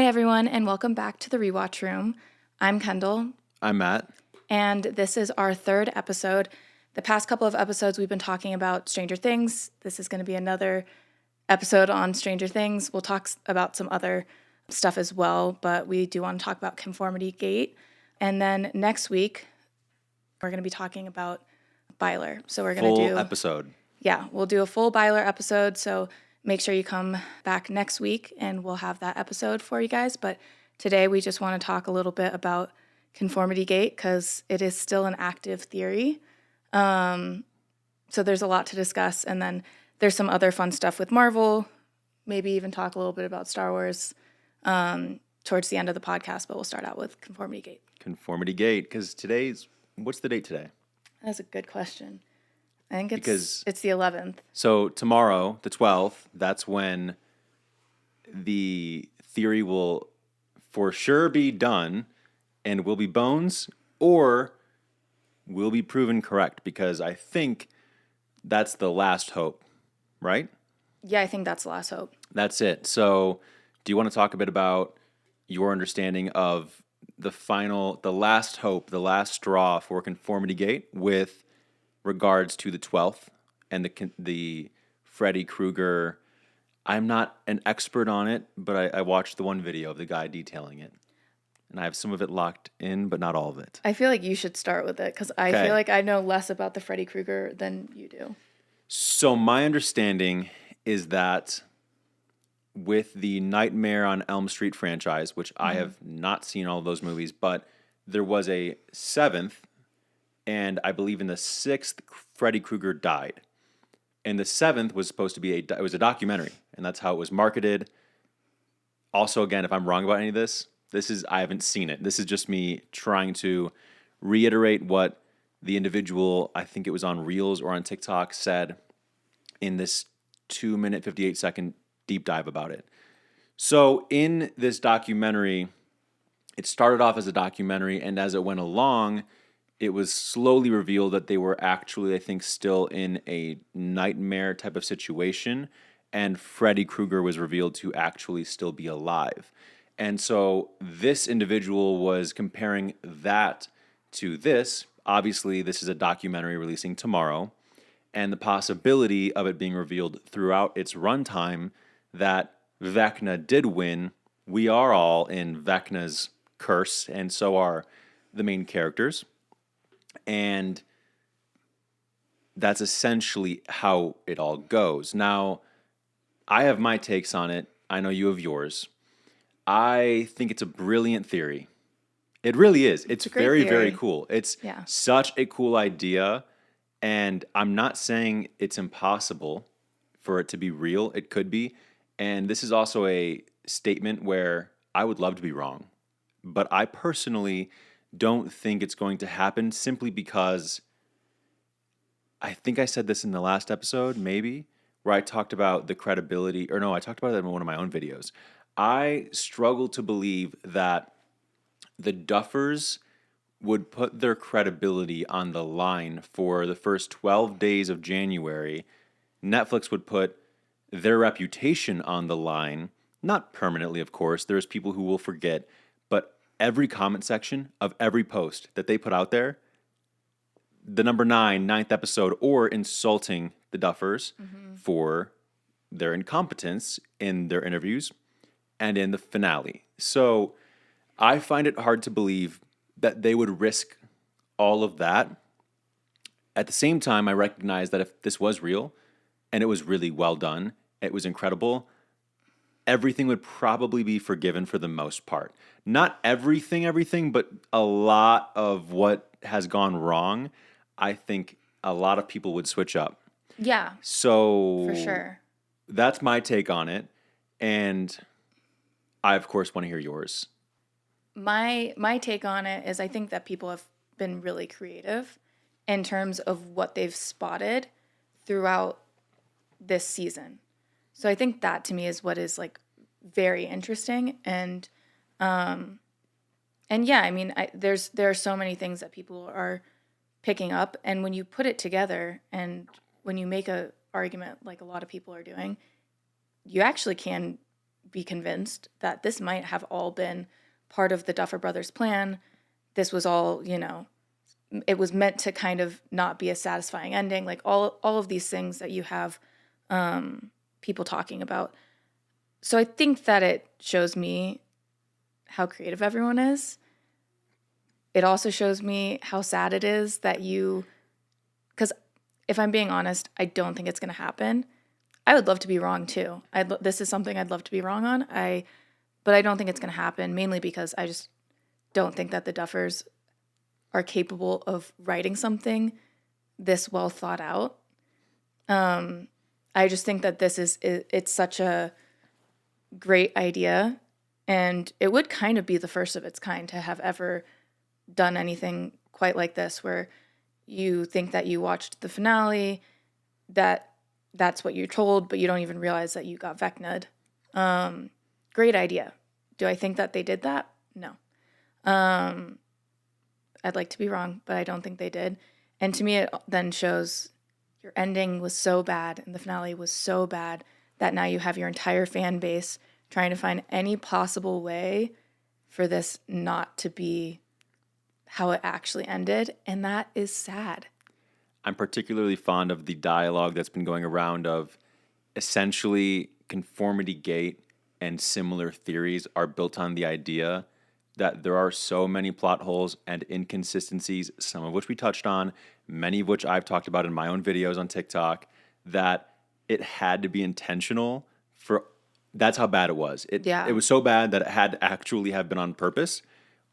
Hi, everyone, and welcome back to the Rewatch Room. I'm Kendall. I'm Matt. And this is our third episode. The past couple of episodes, we've been talking about Stranger Things. This is going to be another episode on Stranger Things. We'll talk about some other stuff as well, but we do want to talk about Conformity Gate. And then next week, we're going to be talking about Byler. So we're going to do... Full episode. Yeah, we'll do a full Byler episode, so make sure you come back next week and we'll have that episode for you guys. But today we just want to talk a little bit about Conformity Gate because it is still an active theory. So there's a lot to discuss. And then there's some other fun stuff with Marvel, maybe even talk a little bit about Star Wars towards the end of the podcast. But we'll start out with Conformity Gate. Conformity Gate, because what's the date today? That's a good question. I think it's the 11th. So tomorrow, the 12th, that's when the theory will for sure be done and will be bones or will be proven correct, because I think that's the last hope, right? Yeah, I think that's the last hope. That's it. So do you want to talk a bit about your understanding of the last hope, the last straw for Conformity Gate with regards to the 12th and the Freddy Krueger? I'm not an expert on it, but I watched the one video of the guy detailing it. And I have some of it locked in, but not all of it. I feel like you should start with it because I feel like I know less about the Freddy Krueger than you do. So my understanding is that with the Nightmare on Elm Street franchise, which I have not seen all of those movies, but there was a 7th, and I believe in the 6th, Freddy Krueger died. And the 7th was supposed to be it was a documentary, and that's how it was marketed. Also, again, if I'm wrong about any of this, I haven't seen it. This is just me trying to reiterate what the individual, I think it was on Reels or on TikTok, said in this 2-minute, 58-second deep dive about it. So in this documentary, it started off as a documentary, and as it went along, it was slowly revealed that they were actually, I think, still in a nightmare type of situation, and Freddy Krueger was revealed to actually still be alive. And so this individual was comparing that to this. Obviously, this is a documentary releasing tomorrow, and the possibility of it being revealed throughout its runtime that Vecna did win. We are all in Vecna's curse, and so are the main characters. And that's essentially how it all goes. Now, I have my takes on it. I know you have yours. I think it's a brilliant theory. It really is. It's very, very cool. It's such a cool idea. And I'm not saying it's impossible for it to be real. It could be. And this is also a statement where I would love to be wrong. But I personally don't think it's going to happen simply because I think I said this in the last episode, maybe, where I talked about the credibility, or no, I talked about it in one of my own videos. I struggle to believe that the Duffers would put their credibility on the line for the first 12 days of January. Netflix would put their reputation on the line, not permanently, of course. There's people who will forget, but every comment section of every post that they put out there, the number 9th episode, or insulting the Duffers for their incompetence in their interviews and in the finale. So I find it hard to believe that they would risk all of that. At the same time, I recognize that if this was real and it was really well done, it was incredible, everything would probably be forgiven for the most part. Not everything, but a lot of what has gone wrong, I think a lot of people would switch up. Yeah. So for sure. That's my take on it. And I, of course, want to hear yours. My take on it is I think that people have been really creative in terms of what they've spotted throughout this season. So I think that to me is what is like very interesting. And yeah, I mean, there are so many things that people are picking up, and when you put it together and when you make a argument like a lot of people are doing, you actually can be convinced that this might have all been part of the Duffer Brothers' plan. This was all, it was meant to kind of not be a satisfying ending. Like all of these things that you have people talking about. So I think that it shows me how creative everyone is. It also shows me how sad it is that because if I'm being honest, I don't think it's going to happen. I would love to be wrong too. This is something I'd love to be wrong on. But I don't think it's going to happen, mainly because I just don't think that the Duffers are capable of writing something this well thought out. I just think that it's such a great idea, and it would kind of be the first of its kind to have ever done anything quite like this, where you think that you watched the finale, that's what you're told, but you don't even realize that you got Vecna'd. Great idea. Do I think that they did that? No. I'd like to be wrong, but I don't think they did. And to me, it then shows your ending was so bad and the finale was so bad that now you have your entire fan base trying to find any possible way for this not to be how it actually ended. And that is sad. I'm particularly fond of the dialogue that's been going around of essentially Conformity Gate and similar theories are built on the idea that there are so many plot holes and inconsistencies, some of which we touched on, many of which I've talked about in my own videos on TikTok, that it had to be intentional that's how bad it was. It was so bad that it had to actually have been on purpose,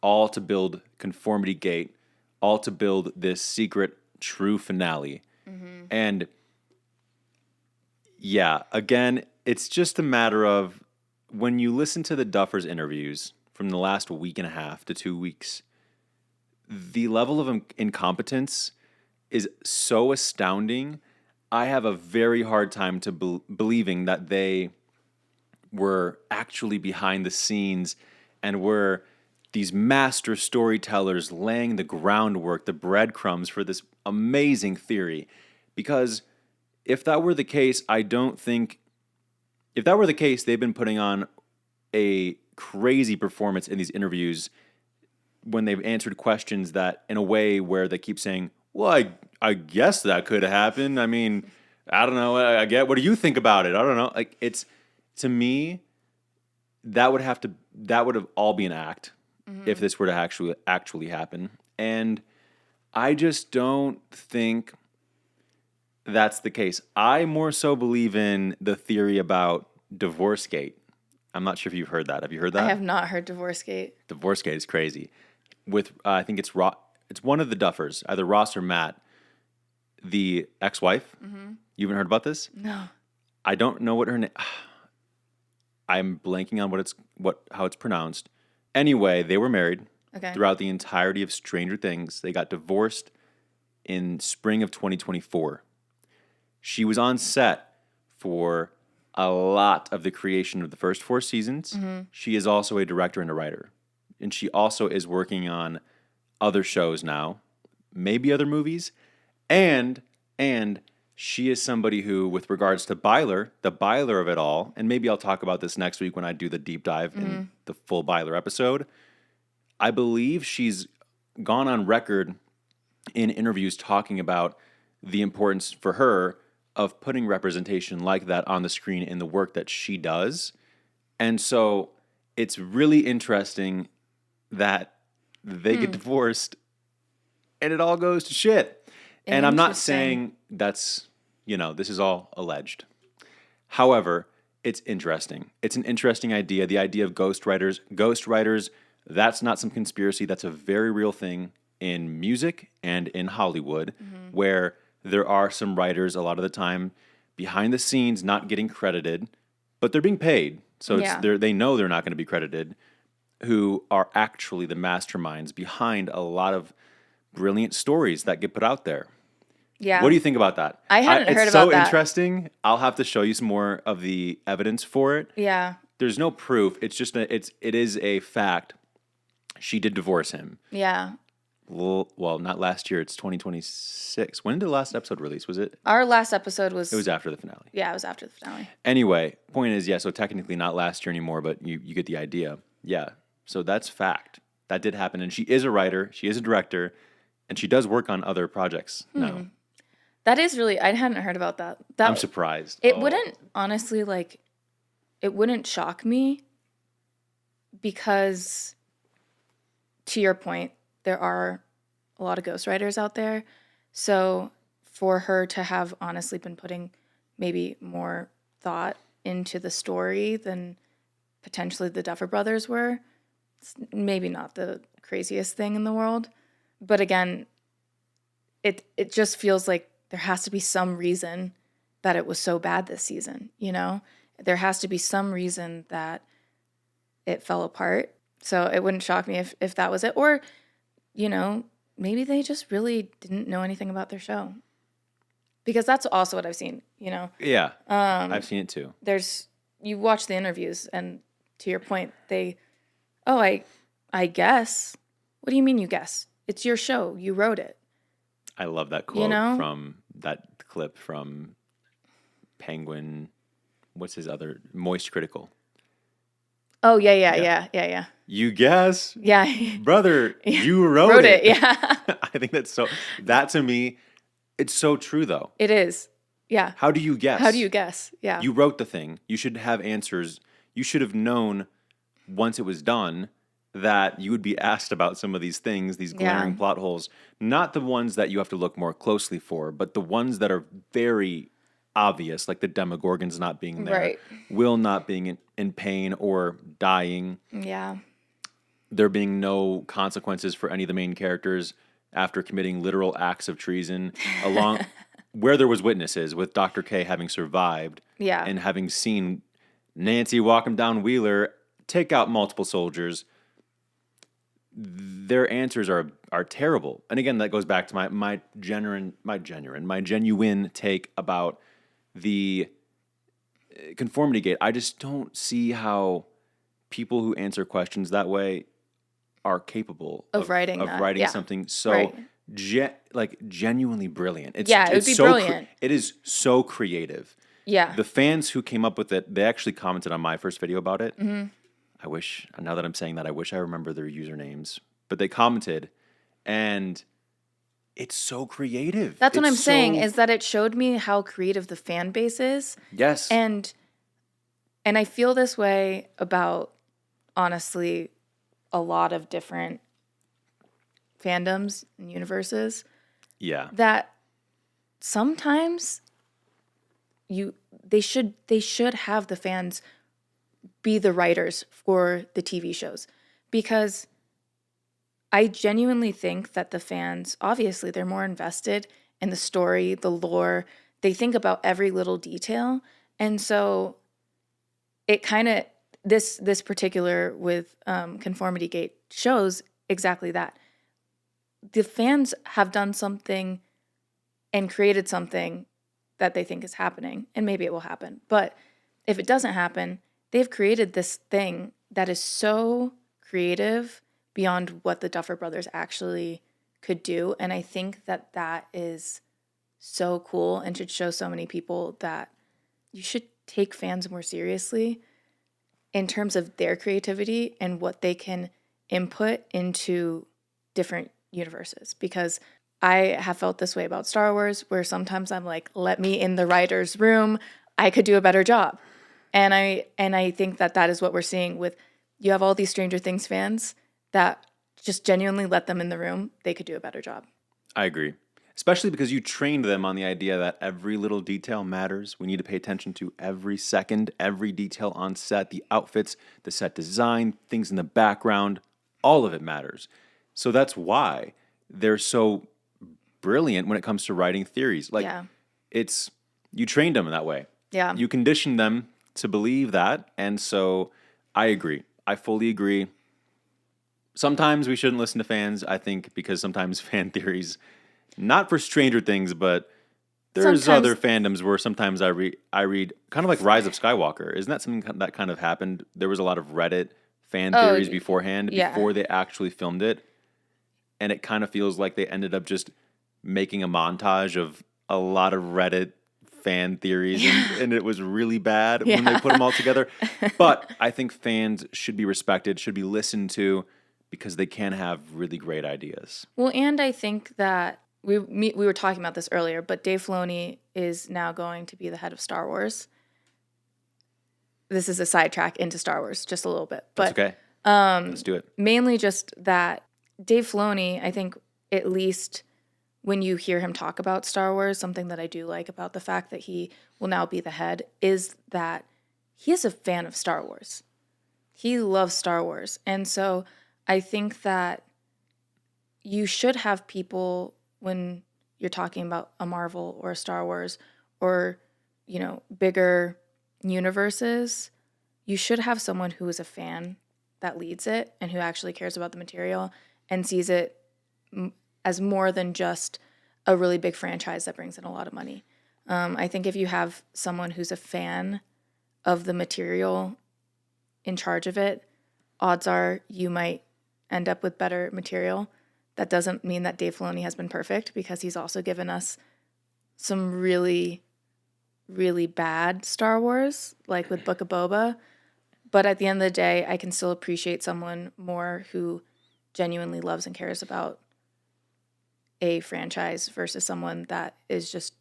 all to build Conformity Gate, all to build this secret true finale. Mm-hmm. And yeah, again, it's just a matter of when you listen to the Duffers interviews from the last week and a half to 2 weeks, the level of incompetence is so astounding. I have a very hard time to believing that they were actually behind the scenes and were these master storytellers laying the groundwork, the breadcrumbs for this amazing theory. Because if that were the case, if that were the case, they've been putting on a crazy performance in these interviews when they've answered questions that in a way where they keep saying, well, I guess that could have happened. I mean, I don't know. What do you think about it? I don't know. Like, it's, to me, that would have all be an act if this were to actually happen. And I just don't think that's the case. I more so believe in the theory about Divorcegate. I'm not sure if you've heard that. Have you heard that? I have not heard Divorcegate. Divorcegate is crazy. With I think it's one of the Duffers, either Ross or Matt, the ex-wife. Mm-hmm. You haven't heard about this? No. I don't know what her name. I'm blanking on how it's pronounced. Anyway, they were married throughout the entirety of Stranger Things. They got divorced in spring of 2024. She was on set for a lot of the creation of the first 4 seasons. Mm-hmm. She is also a director and a writer. And she also is working on other shows now, maybe other movies. And she is somebody who, with regards to Byler, the Byler of it all, and maybe I'll talk about this next week when I do the deep dive in the full Byler episode, I believe she's gone on record in interviews talking about the importance for her of putting representation like that on the screen in the work that she does. And so it's really interesting that they get divorced and it all goes to shit. And I'm not saying that's, this is all alleged. However, it's interesting. It's an interesting idea. The idea of ghostwriters. Ghostwriters, that's not some conspiracy. That's a very real thing in music and in Hollywood, where there are some writers a lot of the time behind the scenes not getting credited, but they're being paid. So they know they're not going to be credited, who are actually the masterminds behind a lot of brilliant stories that get put out there. Yeah. What do you think about that? I hadn't heard about that. It's so interesting. I'll have to show you some more of the evidence for it. Yeah. There's no proof. It's just it is a fact. She did divorce him. Yeah. well, not last year. It's 2026. When did the last episode release? Was it? Our last episode was... It was after the finale. Yeah, it was after the finale. Anyway, point is, yeah, so technically not last year anymore, but you get the idea. Yeah, so that's fact. That did happen. And she is a writer. She is a director. And she does work on other projects now. That is really... I hadn't heard about that. I'm surprised. It wouldn't, honestly, like... It wouldn't shock me because, to your point, there are a lot of ghostwriters out there. So for her to have honestly been putting maybe more thought into the story than potentially the Duffer Brothers were, it's maybe not the craziest thing in the world. But again, it just feels like there has to be some reason that it was so bad this season, you know? There has to be some reason that it fell apart. So it wouldn't shock me if that was it. Or, you know, maybe they just really didn't know anything about their show. Because that's also what I've seen, you know? Yeah, I've seen it too. You watch the interviews, and to your point, I guess. What do you mean you guess? It's your show. You wrote it. I love that quote from that clip from Penguin. What's his other? Moist Critical. Oh, yeah. You guess? Yeah. Brother, you wrote it. Yeah. I think that to me, it's so true though. It is. Yeah. How do you guess? Yeah. You wrote the thing. You should have answers. You should have known once it was done that you would be asked about some of these things, these glaring plot holes. Not the ones that you have to look more closely for, but the ones that are very obvious, like the Demogorgons not being there, right. Will not being in pain or dying. Yeah. There being no consequences for any of the main characters after committing literal acts of treason, along where there was witnesses, with Dr. K having survived and having seen Nancy walk him down Wheeler, take out multiple soldiers. Their answers are terrible. And again, that goes back to my genuine take about the Conformity Gate. I just don't see how people who answer questions that way are capable of writing something so genuinely brilliant. It would be brilliant. It is so creative. Yeah. The fans who came up with it, they actually commented on my first video about it. Mm-hmm. Now that I'm saying that, I wish I remember their usernames. But they commented, and it's so creative. That's what I'm saying, is that it showed me how creative the fan base is. Yes. And I feel this way about, honestly, a lot of different fandoms and universes. Yeah. That sometimes they should have the fans be the writers for the TV shows, because I genuinely think that the fans, obviously, they're more invested in the story, the lore. They think about every little detail. And so it kind of, this particular with Conformity Gate shows exactly that. The fans have done something and created something that they think is happening, and maybe it will happen. But if it doesn't happen, they've created this thing that is so creative beyond what the Duffer Brothers actually could do. And I think that is so cool and should show so many people that you should take fans more seriously in terms of their creativity and what they can input into different universes. Because I have felt this way about Star Wars, where sometimes I'm like, let me in the writer's room. I could do a better job. And I think that is what we're seeing with, you have all these Stranger Things fans that just genuinely let them in the room. They could do a better job. I agree. Especially because you trained them on the idea that every little detail matters. We need to pay attention to every second, every detail on set, the outfits, the set design, things in the background. All of it matters. So that's why they're so brilliant when it comes to writing theories. You trained them in that way. Yeah. You conditioned them to believe that. And so I agree. I fully agree. Sometimes we shouldn't listen to fans, I think, because sometimes fan theories, not for Stranger Things, but there's other fandoms where sometimes I read kind of like Rise of Skywalker. Isn't that something that kind of happened? There was a lot of Reddit fan theories beforehand, before they actually filmed it. and it kind of feels like they ended up just making a montage of a lot of Reddit fan theories, and it was really bad when they put them all together. But I think fans should be respected, should be listened to, because they can have really great ideas. Well, and I think that we were talking about this earlier, but Dave Filoni is now going to be the head of Star Wars. This is a sidetrack into Star Wars just a little bit. But That's okay. Let's do it. Mainly just that Dave Filoni, I think at least when you hear him talk about Star Wars, something that I do like about the fact that he will now be the head is that he is a fan of Star Wars. He loves Star Wars. And so I think that you should have people when you're talking about a Marvel or a Star Wars or, you know, bigger universes, you should have someone who is a fan that leads it and who actually cares about the material and sees it as more than just a really big franchise that brings in a lot of money. I think if you have someone who's a fan of the material in charge of it, odds are you might end up with better material. That doesn't mean that Dave Filoni has been perfect, because he's also given us some really, really bad Star Wars, like with Book of Boba. But at the end of the day, I can still appreciate someone more who genuinely loves and cares about a franchise versus someone that is just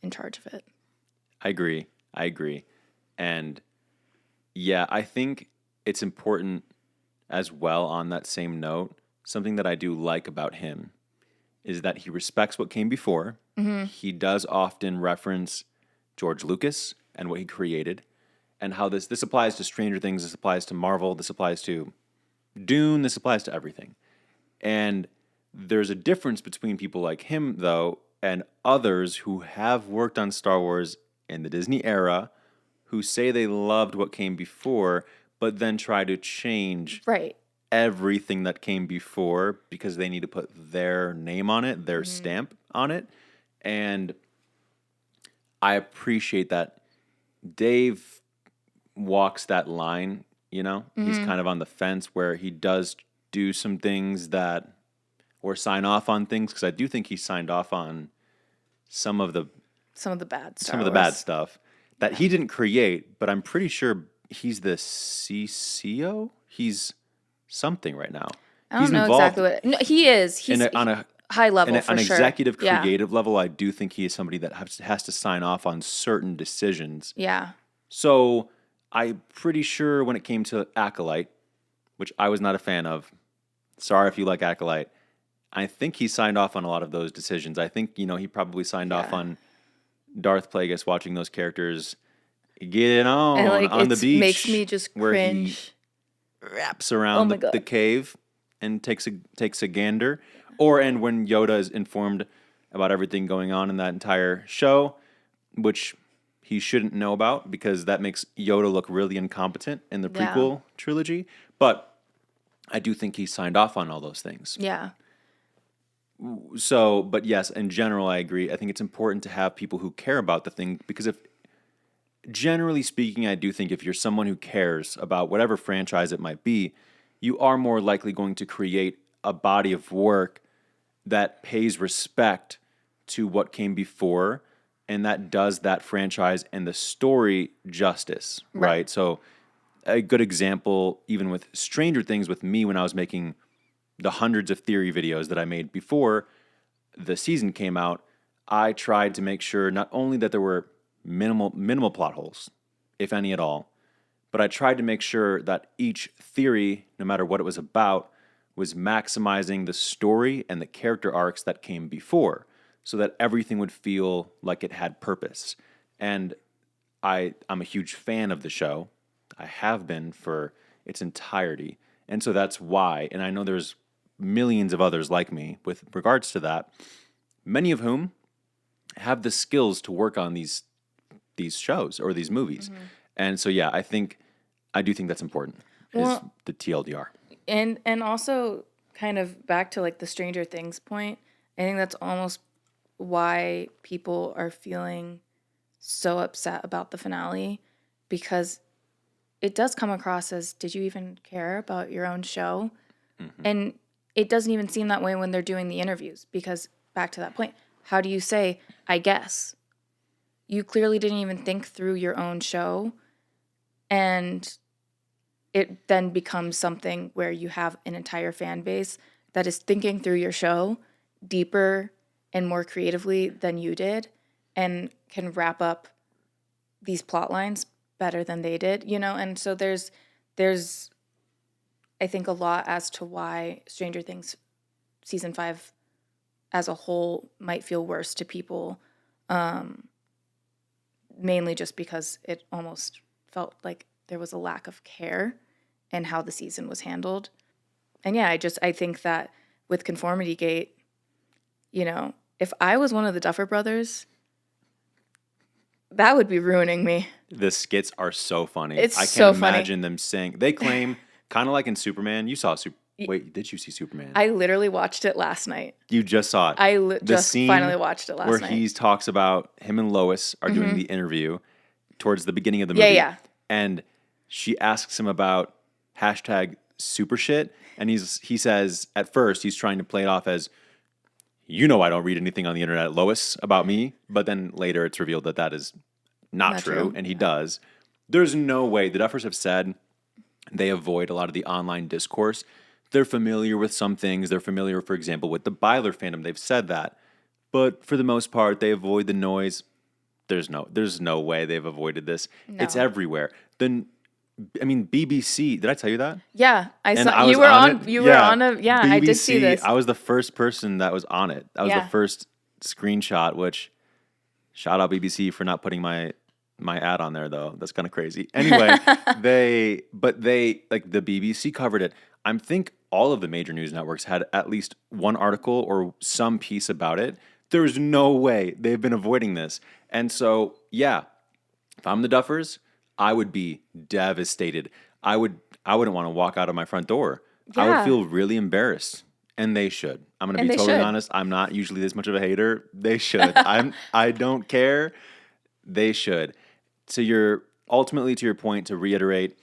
in charge of it. I agree. And yeah, I think it's important as well, on that same note, something that I do like about him is that he respects what came before. Mm-hmm. He does often reference George Lucas and what he created, and how this applies to Stranger Things, this applies to Marvel, this applies to Dune, this applies to everything. And there's a difference between people like him, though, and others who have worked on Star Wars in the Disney era, who say they loved what came before, but then try to change everything that came before because they need to put their name on it, their stamp on it. And I appreciate that Dave walks that line, you know? He's kind of on the fence where he does do some things that, or sign off on things, because I do think he signed off on some of the bad stuff that he didn't create, but I'm pretty sure he's the CCO. He's something right now. I don't know exactly what. No, he is. He's on a high level for sure. On an executive, yeah. creative level, I do think he is somebody that has to sign off on certain decisions. Yeah. So I'm pretty sure when it came to Acolyte, which I was not a fan of, sorry if you like Acolyte, I think he signed off on a lot of those decisions. I think, you know, he probably signed off on Darth Plagueis, watching those characters get on the beach. Makes me just cringe. Where he wraps around the cave and takes a gander. And when Yoda is informed about everything going on in that entire show, which he shouldn't know about because that makes Yoda look really incompetent in the prequel trilogy. But I do think he signed off on all those things. Yeah. So, but yes, in general, I agree. I think it's important to have people who care about the thing, because generally speaking, I do think if you're someone who cares about whatever franchise it might be, you are more likely going to create a body of work that pays respect to what came before, and that does that franchise and the story justice, right? So a good example, even with Stranger Things, with me when I was making the hundreds of theory videos that I made before the season came out, I tried to make sure not only that there were minimal plot holes, if any at all, but I tried to make sure that each theory, no matter what it was about, was maximizing the story and the character arcs that came before, so that everything would feel like it had purpose. And I'm a huge fan of the show. I have been for its entirety. And so that's why, and I know there's millions of others like me with regards to that, many of whom have the skills to work on these shows or these movies. Mm-hmm. And so, yeah, I do think that's important, is the TLDR. And also kind of back to like the Stranger Things point, I think that's almost why people are feeling so upset about the finale, because it does come across as, did you even care about your own show? Mm-hmm. And it doesn't even seem that way when they're doing the interviews, because back to that point, how do you say, I guess? You clearly didn't even think through your own show, and it then becomes something where you have an entire fan base that is thinking through your show deeper and more creatively than you did, and can wrap up these plot lines better than they did, And so there's I think a lot as to why Stranger Things season 5 as a whole might feel worse to people, mainly just because it almost felt like there was a lack of care in how the season was handled. And yeah, I think that with Conformity Gate, if I was one of the Duffer Brothers, that would be ruining me. The skits are so funny. It's I can't so funny. imagine them saying. They claim, kind of like in Superman. You saw Wait, did you see Superman? I literally watched it last night. You just saw it. I The just scene finally watched it last where night. he talks about him and Lois are doing the interview towards the beginning of the movie. Yeah. And she asks him about hashtag super shit. And he says, at first, he's trying to play it off as, I don't read anything on the internet, Lois, about me. But then later it's revealed that is not true. And he does. There's no way. The Duffers have said they avoid a lot of the online discourse. They're familiar with some things. They're familiar, for example, with the Byler fandom. They've said that. But for the most part, they avoid the noise. There's no way they've avoided this. No. It's everywhere. BBC, did I tell you that? Yeah, I saw you were on BBC, I did see this. I was the first person that was on it. That was the first screenshot, which shout out BBC for not putting my ad on there though. That's kind of crazy. Anyway, the BBC covered it. I think all of the major news networks had at least one article or some piece about it. There's no way they've been avoiding this. And so, yeah, if I'm the Duffers, I would be devastated. I wouldn't want to walk out of my front door. Yeah. I would feel really embarrassed. And they should. I'm going to be totally honest. I'm not usually this much of a hater. They should. I don't care. They should. So ultimately to your point, to reiterate,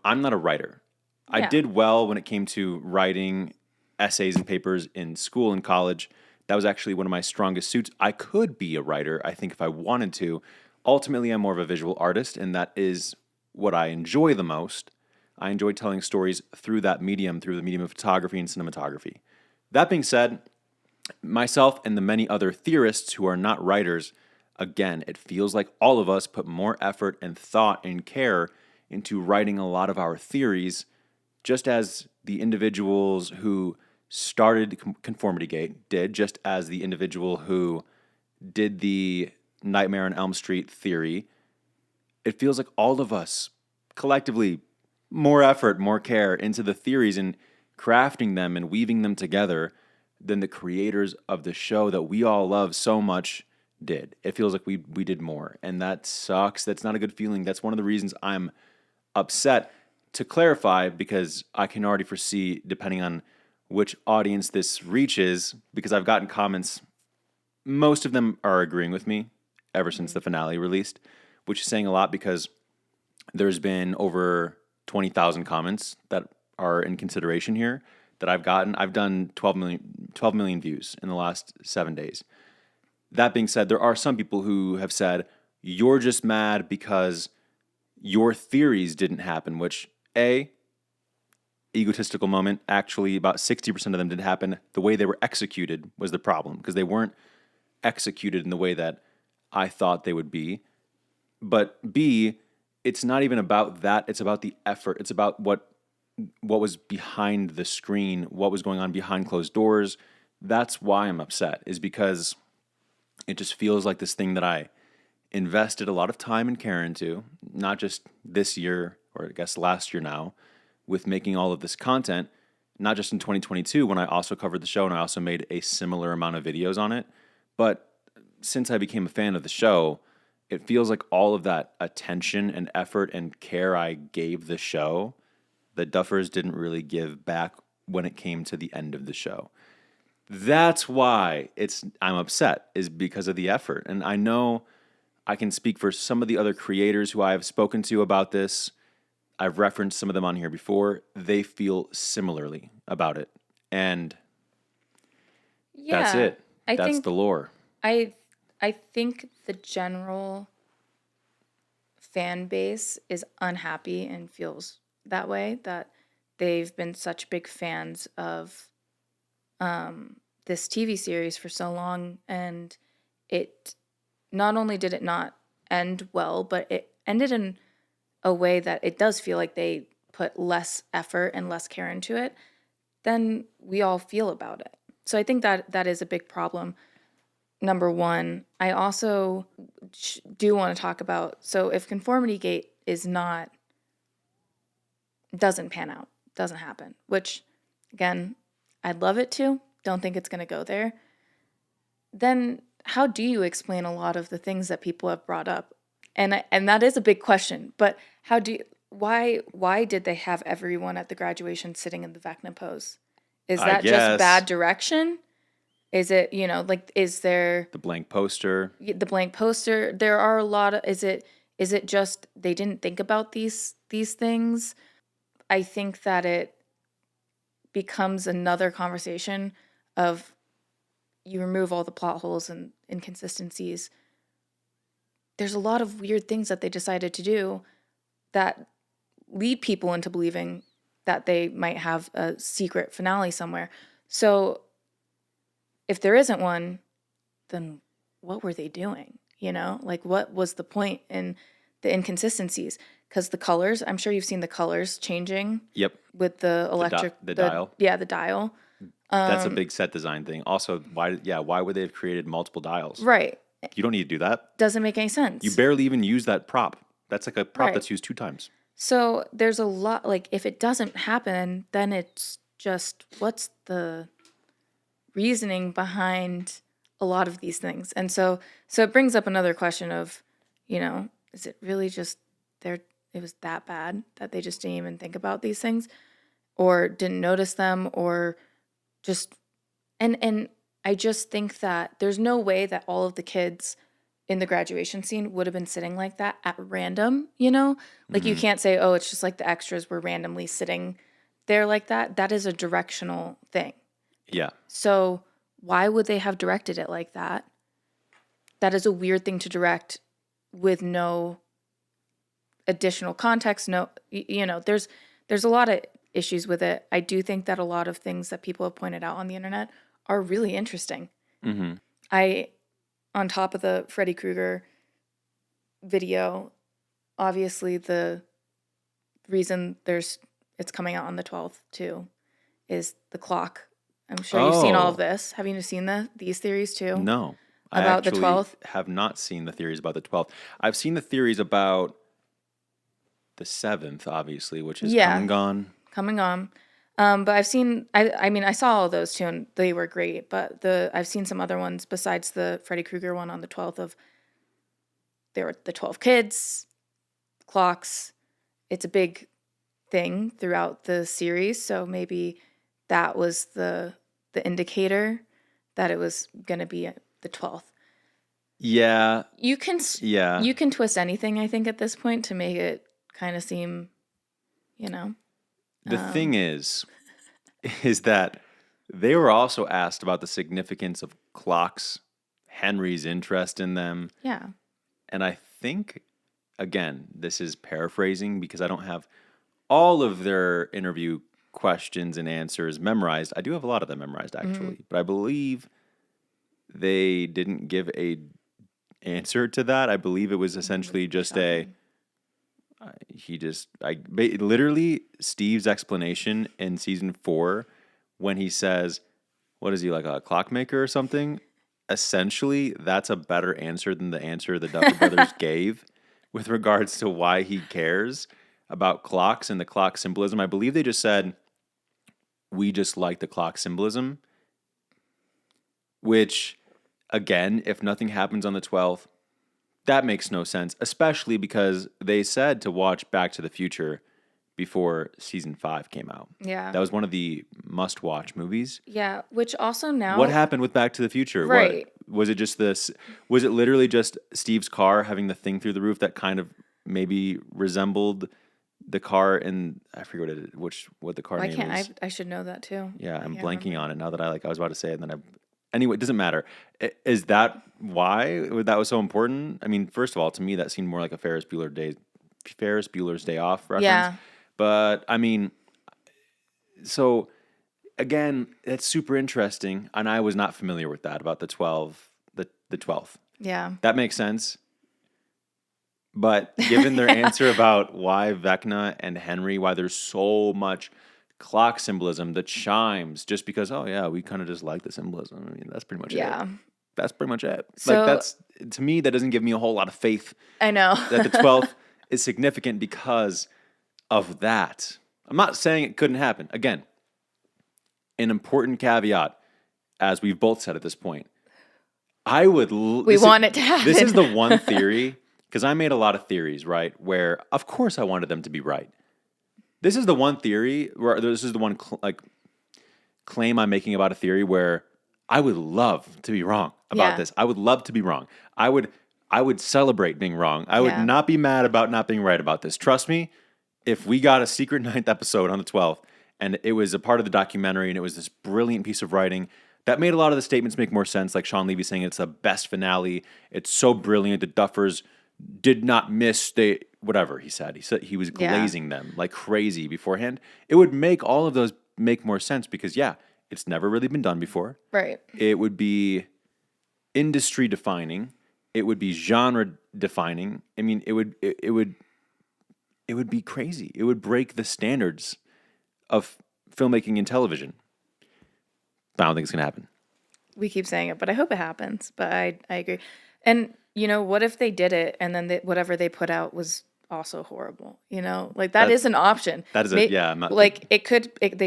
I'm not a writer. Yeah. I did well when it came to writing essays and papers in school and college. That was actually one of my strongest suits. I could be a writer, I think, if I wanted to. Ultimately, I'm more of a visual artist, and that is what I enjoy the most. I enjoy telling stories through the medium of photography and cinematography. That being said, myself and the many other theorists who are not writers, again, it feels like all of us put more effort and thought and care into writing a lot of our theories, just as the individuals who started Conformity Gate did, just as the individual who did the Nightmare on Elm Street theory. It feels like all of us collectively more effort, more care into the theories and crafting them and weaving them together than the creators of the show that we all love so much did. It feels like we did more, and that sucks. That's not a good feeling. That's one of the reasons I'm upset. To clarify, because I can already foresee, depending on which audience this reaches, because I've gotten comments, most of them are agreeing with me ever since the finale released, which is saying a lot because there's been over 20,000 comments that are in consideration here that I've gotten. I've done 12 million views in the last 7 days. That being said, there are some people who have said, you're just mad because your theories didn't happen, which, egotistical moment, actually about 60% of them didn't happen. The way they were executed was the problem, because they weren't executed in the way that I thought they would be. But B, it's not even about that. It's about the effort. It's about what was behind the screen, what was going on behind closed doors. That's why I'm upset, is because it just feels like this thing that I invested a lot of time and care into, not just this year, or I guess last year now, with making all of this content, not just in 2022 when I also covered the show and I also made a similar amount of videos on it, but since I became a fan of the show, it feels like all of that attention and effort and care I gave the show, the Duffers didn't really give back when it came to the end of the show. That's why I'm upset, is because of the effort. And I know I can speak for some of the other creators who I have spoken to about this. I've referenced some of them on here before. They feel similarly about it. And that's Yeah, it. I That's think the lore. I I think the general fan base is unhappy and feels that way, that they've been such big fans of this TV series for so long, and it not only did it not end well, but it ended in a way that it does feel like they put less effort and less care into it than we all feel about it. So I think that that is a big problem. Number one, I also do want to talk about, so if Conformity Gate is not, doesn't pan out, doesn't happen, which again, I'd love it to, don't think it's going to go there, then how do you explain a lot of the things that people have brought up? And that is a big question, but how do you, why did they have everyone at the graduation sitting in the Vecna pose? Is I that just guess bad direction? Is it, you know, like, is there the blank poster. the blank poster? There are a lot of, is it just they didn't think about these things? I think that it becomes another conversation of, you remove all the plot holes and inconsistencies. There's a lot of weird things that they decided to do that lead people into believing that they might have a secret finale somewhere. So if there isn't one, then what were they doing? You know, like, what was the point in the inconsistencies? Because the colors, I'm sure you've seen the colors changing Yep. with the electric, The dial. Yeah, the dial. That's a big set design thing. Also, why would they have created multiple dials? Right. You don't need to do that. Doesn't make any sense. You barely even use that prop. That's like a prop Right. that's used 2 times. So there's a lot, like, if it doesn't happen, then it's just, what's the reasoning behind a lot of these things? And so it brings up another question of, you know, is it really just it was that bad that they just didn't even think about these things, or didn't notice them, or just, and I just think that there's no way that all of the kids in the graduation scene would have been sitting like that at random, you know? Like, you can't say, oh, it's just like the extras were randomly sitting there like that. That is a directional thing. Yeah. So why would they have directed it like that? That is a weird thing to direct with no additional context. No, you know, there's a lot of issues with it. I do think that a lot of things that people have pointed out on the internet are really interesting. Mm-hmm. On top of the Freddy Krueger video, obviously the reason it's coming out on the 12th too is the clock. I'm sure you've seen all of this. Have you seen these theories too? No. About the 12th? I have not seen the theories about the 12th. I've seen the theories about the 7th, obviously, which is come and gone. Come and gone. But I've seen, I mean, I saw all those too, and they were great. But I've seen some other ones besides the Freddy Krueger one on the 12th of, there were the 12 kids, clocks. It's a big thing throughout the series, so maybe that was the indicator that it was going to be the 12th. Yeah. You can twist anything, I think, at this point to make it kind of seem, you know. The thing is that they were also asked about the significance of clocks, Henry's interest in them. Yeah. And I think, again, this is paraphrasing because I don't have all of their interview questions and answers memorized. I do have a lot of them memorized, actually. But I believe they didn't give a answer to that. I believe it was essentially just literally Steve's explanation in season 4 when he says, what is he, like a clockmaker or something? Essentially, that's a better answer than the answer the Duffer Brothers gave with regards to why he cares about clocks and the clock symbolism. I believe they just said, we just like the clock symbolism, which, again, if nothing happens on the 12th, that makes no sense, especially because they said to watch Back to the Future before season 5 came out. Yeah. That was one of the must-watch movies. Yeah, which also now... What happened with Back to the Future? Right. Was it just this? Was it literally just Steve's car having the thing through the roof that kind of maybe resembled the car in I forget what the car Why name can't is. I should know that too. Yeah, I I'm can't blanking remember. on it now that I was about to say it, and then anyway, it doesn't matter. Is that why that was so important? I mean, first of all, to me that seemed more like a Ferris Bueller's Day Off reference. Yeah. But I mean, so again, that's super interesting, and I was not familiar with that about the 12th. Yeah. That makes sense. But given their answer about why Vecna and Henry, why there's so much clock symbolism, the chimes, just because, oh yeah, we kind of just like the symbolism. I mean, that's pretty much it. Yeah. That's pretty much it. Like So that's to me, that doesn't give me a whole lot of faith I know. that the 12th is significant because of that. I'm not saying it couldn't happen. Again, an important caveat, as we've both said at this point. I would. We want it to happen. This is the one theory, because I made a lot of theories, right? Where, of course, I wanted them to be right. This is the one theory where this is the one claim I'm making about a theory where I would love to be wrong about Yeah. this. I would love to be wrong. I would celebrate being wrong. I would Yeah. not be mad about not being right about this. Trust me, if we got a secret ninth episode on the 12th and it was a part of the documentary and it was this brilliant piece of writing that made a lot of the statements make more sense, like Sean Levy saying it's the best finale. It's so brilliant. The Duffers did not miss whatever he said. He said he was Yeah. glazing them like crazy beforehand. It would make all of those make more sense because yeah, it's never really been done before. Right. It would be industry defining. It would be genre defining. I mean, it would be crazy. It would break the standards of filmmaking and television. But I don't think it's gonna happen. We keep saying it, but I hope it happens. But I agree. And what if they did it and then whatever they put out was also horrible? Like that is an option. That is May- I'm not like they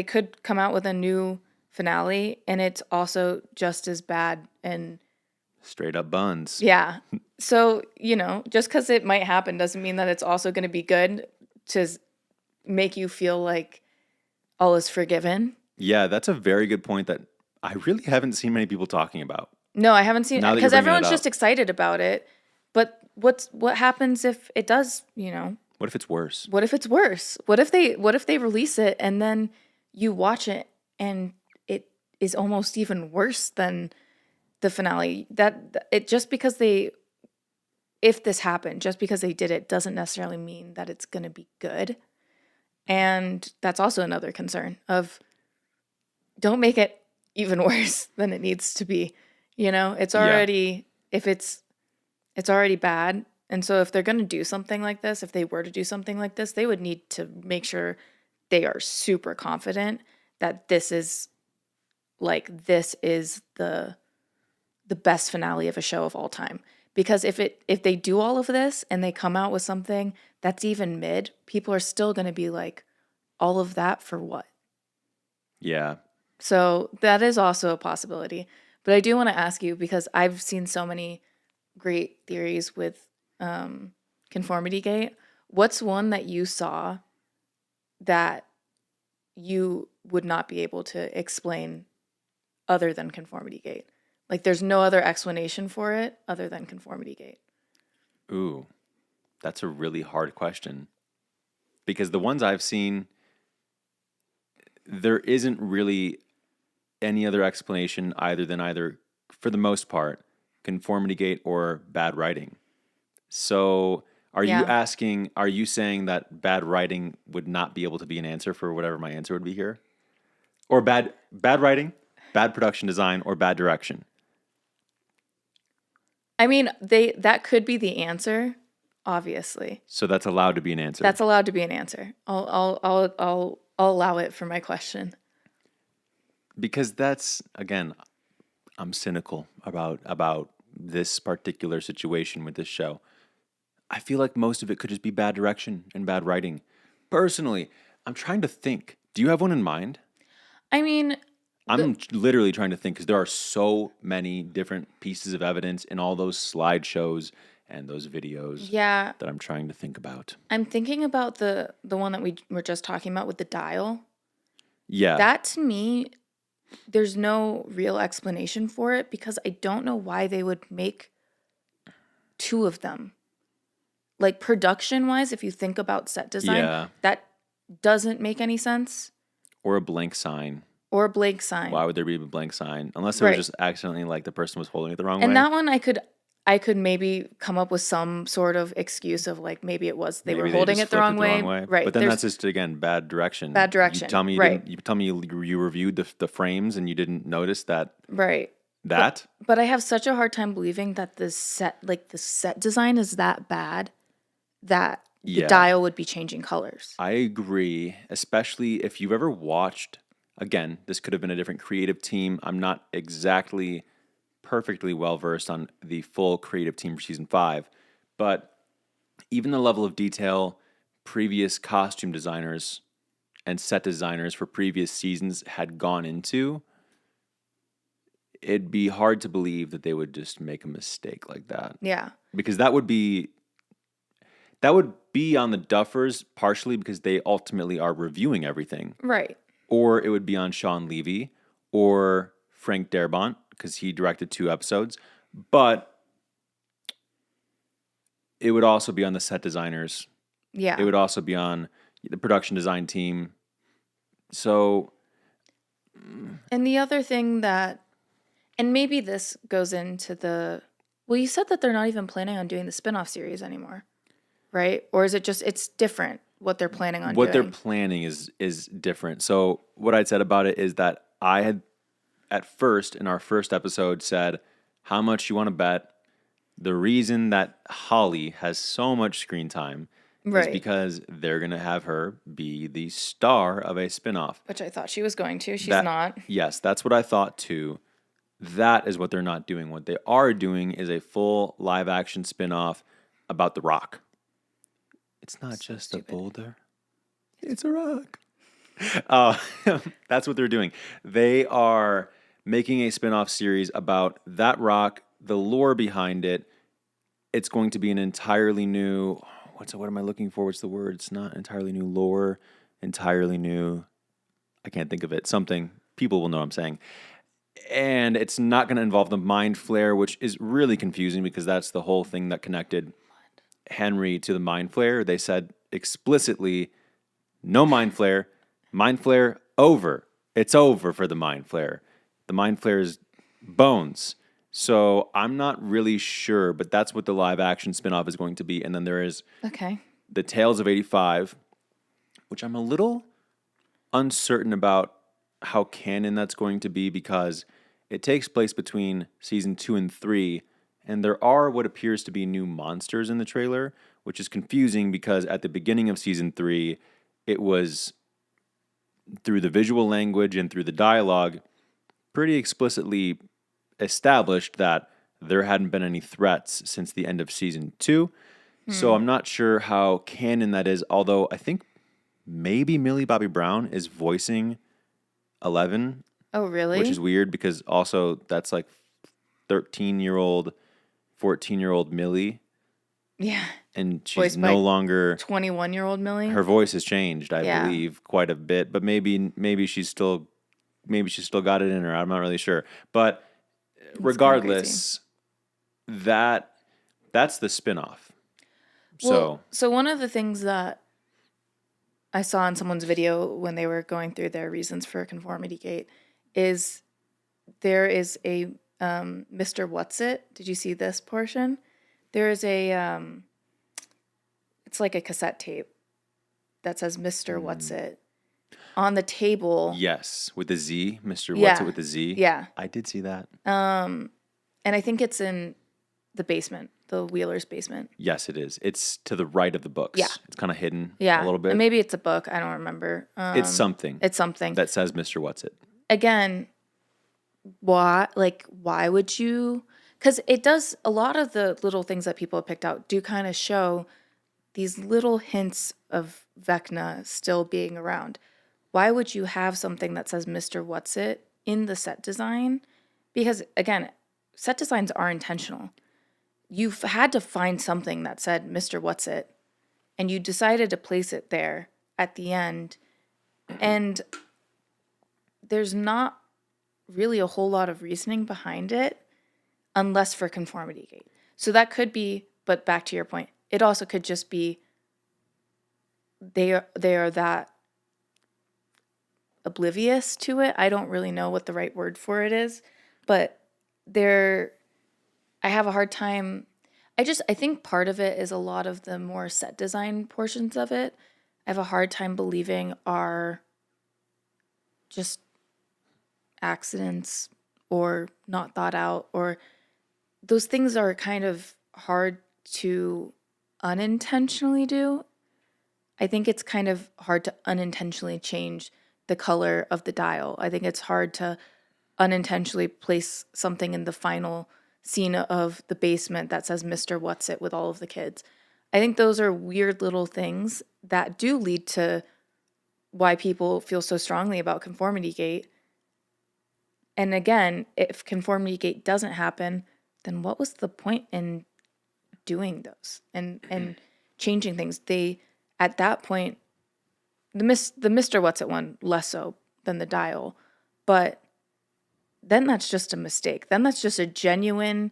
could come out with a new finale and it's also just as bad and straight up buns. yeah. So, just because it might happen doesn't mean that it's also going to be good to make you feel like all is forgiven. Yeah, that's a very good point that I really haven't seen many people talking about. No, I haven't seen Now that because you're bringing it everyone's up. just excited about it. But what happens if it does, What if it's worse? What if it's worse? What if they release it and then you watch it and it is almost even worse than the finale? If this happened, just because they did it doesn't necessarily mean that it's going to be good. And that's also another concern of don't make it even worse than it needs to be. It's already it's already bad. And so if they're going to do something like this, if they were to do something like this, they would need to make sure they are super confident that this is the best finale of a show of all time. Because if they do all of this and they come out with something that's even mid, people are still going to be like, all of that for what? Yeah. So that is also a possibility. But I do want to ask you, because I've seen so many great theories with Conformity Gate. What's one that you saw that you would not be able to explain other than Conformity Gate? Like there's no other explanation for it other than Conformity Gate. Ooh, that's a really hard question. Because the ones I've seen, there isn't really any other explanation either, for the most part, Conformity Gate or bad writing. So are you saying that bad writing would not be able to be an answer for whatever my answer would be here? Or bad writing, bad production design, or bad direction? I mean, that could be the answer, obviously. So that's allowed to be an answer. That's allowed to be an answer. I'll allow it for my question. Because that's, again, I'm cynical about this particular situation with this show. I feel like most of it could just be bad direction and bad writing. Personally, I'm trying to think. Do you have one in mind? I mean, I'm literally trying to think because there are so many different pieces of evidence in all those slideshows and those videos yeah, that I'm trying to think about. I'm thinking about the one that we were just talking about with the dial. Yeah. That to me, there's no real explanation for it because I don't know why they would make two of them. like production-wise, if you think about set design, Yeah. that doesn't make any sense. Or a blank sign. Or a blank sign. Why would there be a blank sign? Unless it Right. was just accidentally like the person was holding it the wrong And way. that one I could maybe come up with some sort of excuse of like maybe it was they were Maybe holding just it the flipped wrong way. Right. But then that's just again bad direction. Bad direction. You tell me you Right. didn't. You tell me you reviewed the frames and you didn't notice that. Right. That. But I have such a hard time believing that the set design is that bad that the dial would be changing colors. I agree, especially if you've ever watched. Again, this could have been a different creative team. I'm not exactly perfectly well versed on the full creative team for season 5, but even the level of detail previous costume designers and set designers for previous seasons had gone into, it'd be hard to believe that they would just make a mistake like that. Yeah. Because that would be on the Duffers partially because they ultimately are reviewing everything. Right. Or it would be on Sean Levy or Frank Darabont because he directed 2 episodes. But it would also be on the set designers. Yeah. It would also be on the production design team. So. And the other thing that, and maybe this goes into well, you said that they're not even planning on doing the spinoff series anymore, right? Or is it just, it's different what they're planning on doing? What they're planning is different. So what I'd said about it is that I had, at first, in our first episode, said, how much you want to bet the reason that Holly has so much screen time is because they're going to have her be the star of a spinoff. Which I thought she was going to. She's not. Yes, that's what I thought too. That is what they're not doing. What they are doing is a full live action spinoff about The Rock. It's not just a boulder. It's a rock. That's what they're doing. They are making a spinoff series about that rock, the lore behind it. It's going to be an entirely new, what am I looking for? What's the word? It's not entirely new lore, entirely new, I can't think of it. Something, people will know what I'm saying. And it's not going to involve the mind flare, which is really confusing because that's the whole thing that connected Henry to the mind flare. They said explicitly, no mind flare over. It's over for the mind flare. The mind flare is bones. So I'm not really sure, but that's what the live action spinoff is going to be. And then there is the Tales of 85, which I'm a little uncertain about how canon that's going to be because it takes place between season 2 and 3, and there are what appears to be new monsters in the trailer, which is confusing because at the beginning of season 3, it was through the visual language and through the dialogue pretty explicitly established that there hadn't been any threats since the end of season 2. So I'm not sure how canon that is, although I think maybe Millie Bobby Brown is voicing 11. Oh, really? Which is weird because also that's like 13-year-old, 14-year-old Millie. Yeah. And she's no longer 21-year-old Millie. Her voice has changed, I believe, quite a bit. But maybe she's still got it in her. I'm not really sure. But regardless, that's the spinoff. Well, so one of the things that I saw in someone's video when they were going through their reasons for Conformity Gate is there is a Mr. What's-It. Did you see this portion? There is a it's like a cassette tape that says Mr. What's-It on the table. Yes, with the Z, Mr. What's-It with the Z. Yeah. I did see that. And I think it's in the basement, the Wheeler's basement. Yes, it is. It's to the right of the books. Yeah. It's kind of hidden a little bit. And maybe it's a book. I don't remember. It's something. It's something. That says Mr. What's-It. Again, why would you? Because it does, a lot of the little things that people have picked out do kind of show these little hints of Vecna still being around. Why would you have something that says Mr. What's-It in the set design? Because, again, set designs are intentional. You've had to find something that said Mr. What's-It, and you decided to place it there at the end. And there's not really a whole lot of reasoning behind it unless for Conformity Gate. So that could be, but back to your point, it also could just be they are that oblivious to it. I don't really know what the right word for it is, but I have a hard time. I think part of it is a lot of the more set design portions of it. I have a hard time believing are just accidents or not thought out, or those things are kind of hard to unintentionally do. I think it's kind of hard to unintentionally change the color of the dial. I think it's hard to unintentionally place something in the final scene of the basement that says Mr. What's It with all of the kids. I think those are weird little things that do lead to why people feel so strongly about Conformity Gate. And again, if Conformity Gate doesn't happen, then what was the point in doing those and changing things? They, at that point, the Mr. What's It one less so than the dial, but then that's just a mistake. Then that's just a genuine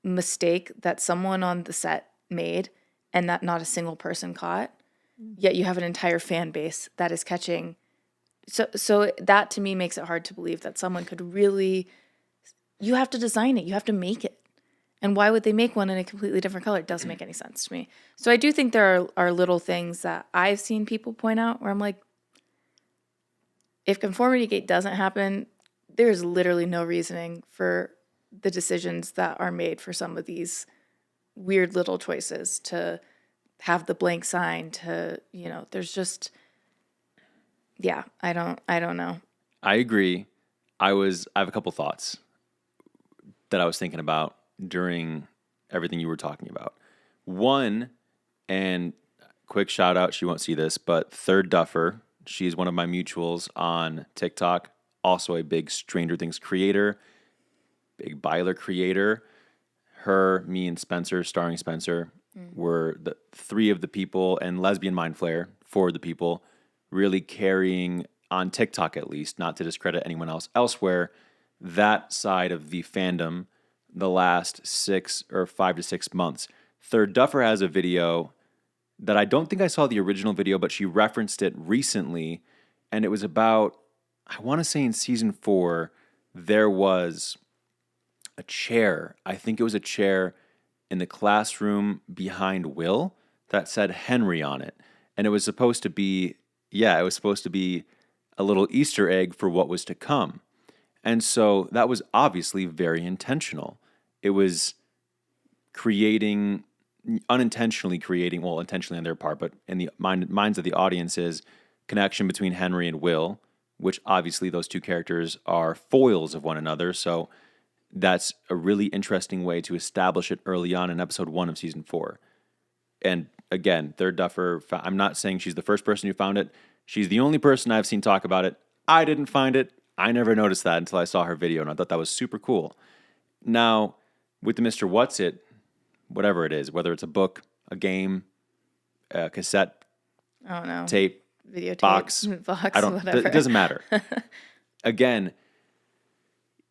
mistake that someone on the set made and that not a single person caught. Yet you have an entire fan base that is catching. So that to me makes it hard to believe that someone could really, you have to design it, you have to make it. And why would they make one in a completely different color? It doesn't make any sense to me. So I do think there are little things that I've seen people point out where I'm like, if Conformity Gate doesn't happen, there's literally no reasoning for the decisions that are made for some of these weird little choices to have the blank sign to, there's just, yeah, I don't know. I agree. I have a couple thoughts that I was thinking about during everything you were talking about. One, and quick shout out, she won't see this, but Third Duffer, she's one of my mutuals on TikTok, also a big Stranger Things creator, big Byler creator. Her, me, and Spencer, starring Spencer, were the three of the people, and Lesbian Mind Flare, four of the people, really carrying, on TikTok at least, not to discredit anyone else elsewhere, that side of the fandom the last 5 to 6 months. Third Duffer has a video that I don't think I saw the original video, but she referenced it recently, and it was about, I want to say in season 4, there was a chair. I think it was a chair in the classroom behind Will that said Henry on it. And it was supposed to be, a little Easter egg for what was to come. And so that was obviously very intentional. It was unintentionally creating, well, intentionally on their part, but in the minds of the audiences, connection between Henry and Will, which obviously those two characters are foils of one another. So that's a really interesting way to establish it early on in episode 1 of season 4. And again, Third Duffer, I'm not saying she's the first person who found it. She's the only person I've seen talk about it. I didn't find it. I never noticed that until I saw her video, and I thought that was super cool. Now, with the Mr. What's It, whatever it is, whether it's a book, a game, a cassette, I don't know, tape, videotape, box, whatever. It doesn't matter. Again,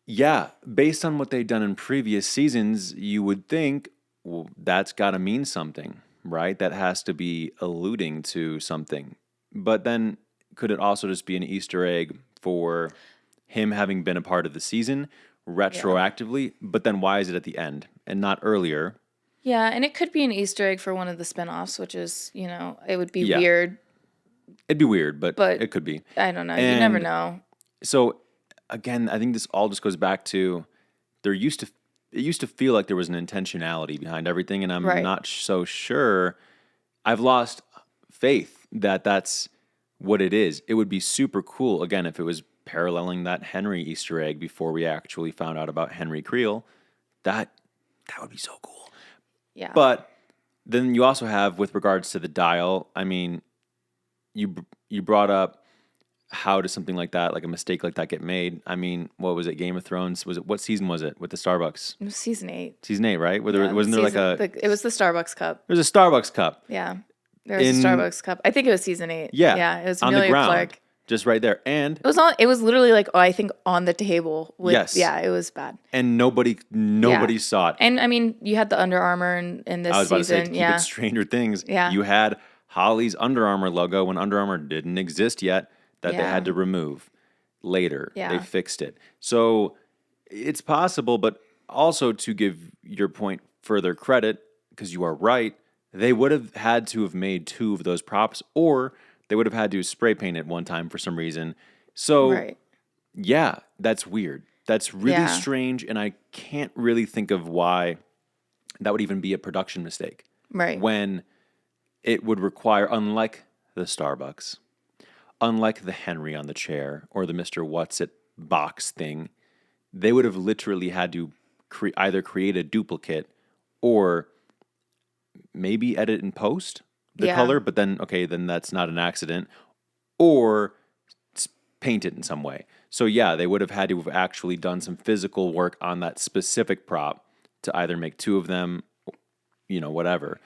yeah, based on what they've done in previous seasons, you would think, well, that's got to mean something, right? That has to be alluding to something. But then could it also just be an Easter egg for him having been a part of the season retroactively? Yeah. But then why is it at the end and not earlier? Yeah, and it could be an Easter egg for one of the spinoffs, which is, it would be weird. It'd be weird, but it could be. I don't know. You never know. So, again, I think this all just goes back to it used to feel like there was an intentionality behind everything, and I'm not so sure. I've lost faith that that's what it is. It would be super cool, again, if it was paralleling that Henry Easter egg before we actually found out about Henry Creel. That would be so cool. Yeah. But then you also have, with regards to the dial, I mean, you brought up how does something like that, like a mistake like that, get made? I mean, what was it, Game of Thrones? What season was it with the Starbucks? It was season 8. Season 8, right? Wasn't there it was the Starbucks cup. There was a Starbucks cup. Yeah. There was a Starbucks cup. I think it was season 8. Yeah. It was on Amelia the ground. Clark. just right there. And It was literally like, I think on the table. Yes. Yeah, it was bad. and nobody saw it. And I mean, you had the Under Armour in this I was about to say, to season. keep it Stranger Things, Yeah. you had Holly's Under Armour logo when Under Armour didn't exist yet that they Yeah. had to remove later. Yeah. They fixed it. So it's possible, but also to give your point further credit, because you are right, they would have had to have made 2 of those props, or they would have had to spray paint it one time for some reason. So, Right. yeah, that's weird. That's really Yeah. strange, and I can't really think of why that would even be a production mistake. Right. When it would require, unlike the Starbucks, unlike the Henry on the chair or the Mr. What's-It box thing, they would have literally had to either create a duplicate or maybe edit in post the Yeah. color, but then, okay, then that's not an accident, or paint it in some way. So yeah, they would have had to have actually done some physical work on that specific prop to either make 2 of them, whatever.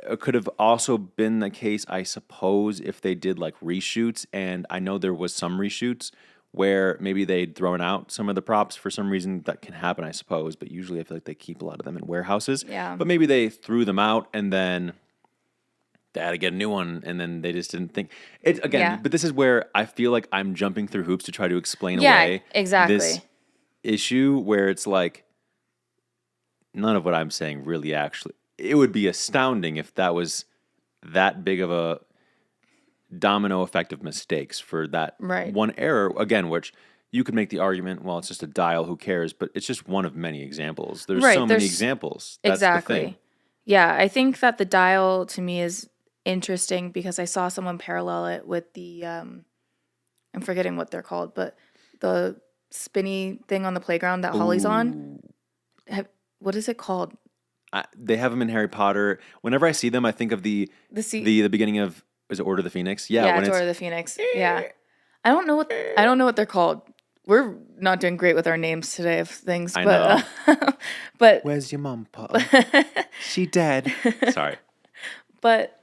It could have also been the case, I suppose, if they did like reshoots, and I know there was some reshoots where maybe they'd thrown out some of the props for some reason. That can happen, I suppose, but usually I feel like they keep a lot of them in warehouses. Yeah. But maybe they threw them out and then they had to get a new one, and then they just didn't think it again. Yeah. But this is where I feel like I'm jumping through hoops to try to explain Yeah, away exactly. this issue where it's like none of what I'm saying really actually. It would be astounding if that was that big of a domino effect of mistakes for that Right. one error. Again, which you could make the argument, well, it's just a dial, who cares? But it's just one of many examples. There's Right, so many there's- examples. That's Exactly. the thing. Yeah, I think that the dial to me is interesting because I saw someone parallel it with the I'm forgetting what they're called, but the spinny thing on the playground that Holly's on. What is it called? They have them in Harry Potter. Whenever I see them, I think of the beginning of, is it Order of the Phoenix? Yeah, when it's Order of the Phoenix. Yeah. I don't know what they're called. We're not doing great with our names today of things, I but but Where's your mom, Pa? She dead. Sorry. But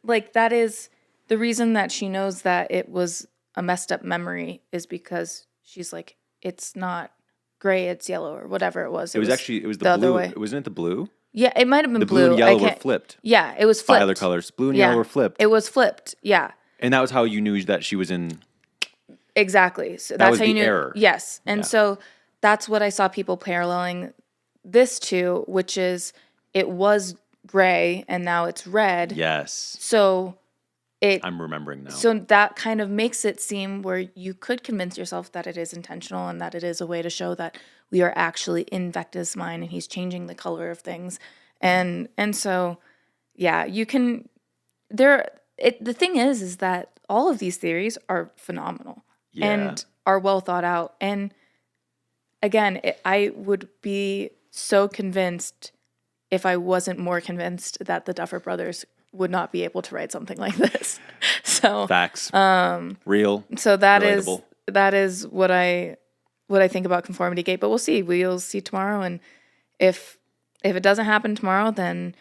like that is the reason that she knows that it was a messed up memory is because she's like, it's not gray, it's yellow or whatever it was. It was the the other blue. way. Wasn't it the blue? Yeah, it might have been The blue and I yellow were can't- flipped. Yeah, it was 5 flipped. other colors. Blue and Yeah. yellow were flipped. It was flipped. Yeah. And that was how you knew that she was in. Exactly. So That that's was how you the knew. error. Yes. And Yeah. so that's what I saw people paralleling this to, which is it was gray and now it's red. Yes. So I'm remembering now. So that kind of makes it seem where you could convince yourself that it is intentional and that it is a way to show that we are actually in Vecna's mind and he's changing the color of things. And so, yeah, you can. The thing is that all of these theories are phenomenal and are well thought out. And again, I would be so convinced if I wasn't more convinced that the Duffer Brothers would not be able to write something like this. So facts. Real. So relatable. that is what I think about Conformity Gate. But we'll see. We'll see tomorrow, and if it doesn't happen tomorrow, then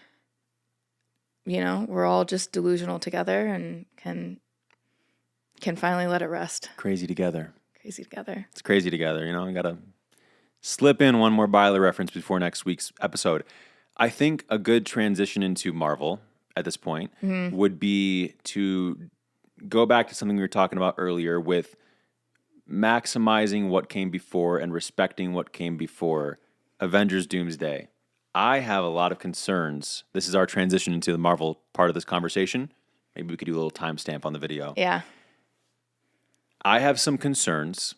we're all just delusional together and can finally let it rest. Crazy together. Crazy together. It's crazy together. I gotta slip in one more Byler reference before next week's episode. I think a good transition into Marvel at this point would be to go back to something we were talking about earlier with maximizing what came before and respecting what came before Avengers Doomsday. I have a lot of concerns. This is our transition into the Marvel part of this conversation. Maybe we could do a little timestamp on the video. Yeah. I have some concerns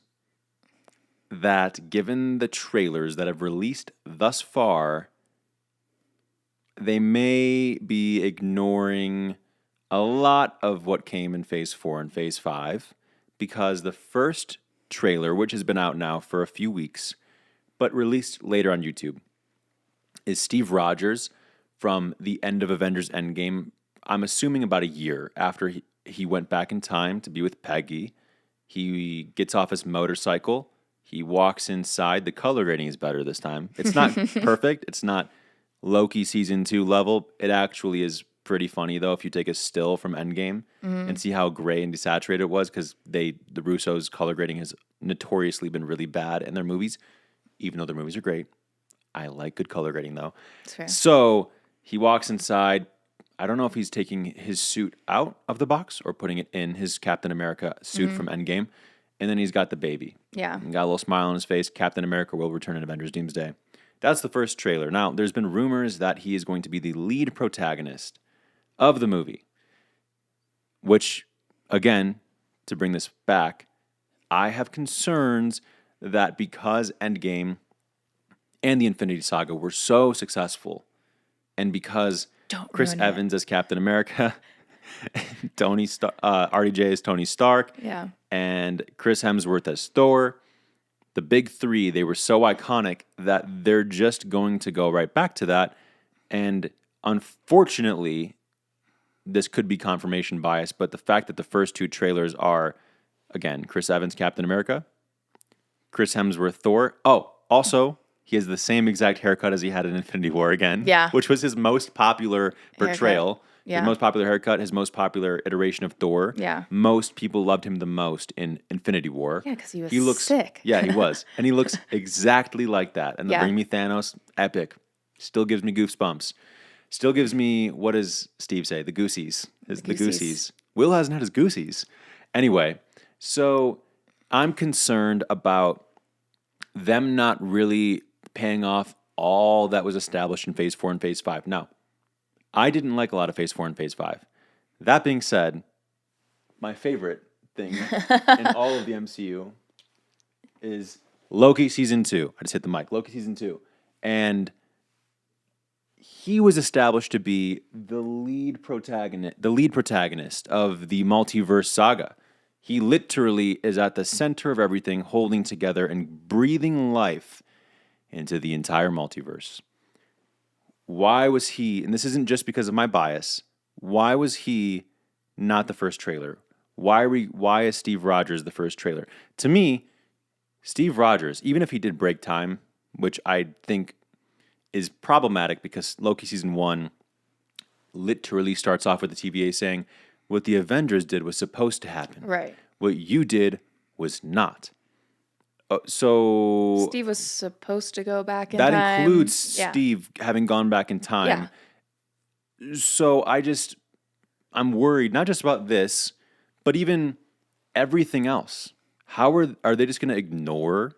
that given the trailers that have released thus far, they may be ignoring a lot of what came in Phase 4 and Phase 5 because the first trailer, which has been out now for a few weeks, but released later on YouTube, is Steve Rogers from the end of Avengers Endgame. I'm assuming about a year after he went back in time to be with Peggy. He gets off his motorcycle. He walks inside. The color grading is better this time. It's not perfect. It's not Loki Season 2 level. It actually is pretty funny though if you take a still from Endgame and see how gray and desaturated it was, because the Russos' color grading has notoriously been really bad in their movies, even though their movies are great. I like good color grading though. That's fair. So he walks inside. I don't know if he's taking his suit out of the box or putting it in his Captain America suit from Endgame. And then he's got the baby. Yeah. He got a little smile on his face. Captain America will return in Avengers Doomsday. That's the first trailer. Now, there's been rumors that he is going to be the lead protagonist of the movie, which, again, to bring this back, I have concerns that because Endgame and the Infinity Saga were so successful, and because Chris Evans as Captain America, RDJ as Tony Stark, Yeah. and Chris Hemsworth as Thor, the big three, they were so iconic that they're just going to go right back to that. And unfortunately, this could be confirmation bias, but the fact that the first two trailers are, again, Chris Evans, Captain America, Chris Hemsworth, Thor. Oh, also, he has the same exact haircut as he had in Infinity War again. Yeah. Which was his most popular portrayal. Yeah. His most popular haircut, his most popular iteration of Thor. Yeah. Most people loved him the most in Infinity War. Yeah, because he was sick. Yeah, he was. And he looks exactly like that. And the Yeah. Bring Me Thanos, epic. Still gives me goosebumps. Still gives me, what does Steve say? The goosies. The goosies. Will hasn't had his goosies. Anyway, so I'm concerned about them not really paying off all that was established in Phase 4 and Phase 5. Now, I didn't like a lot of Phase 4 and Phase 5. That being said, my favorite thing in all of the MCU is Loki Season 2. I just hit the mic. Loki Season 2. And he was established to be the lead protagonist of the Multiverse saga. He literally is at the center of everything, holding together and breathing life into the entire multiverse. Why was he, and this isn't just because of my bias, why was he not the first trailer? Why is Steve Rogers the first trailer? To me, Steve Rogers, even if he did break time, which I think is problematic because Loki Season 1 literally starts off with the TVA saying, what the Avengers did was supposed to happen. Right. What you did was not. So Steve was supposed to go back in that time. includes Steve having gone back in time. Yeah. So I'm worried not just about this, but even everything else. How are they just going to ignore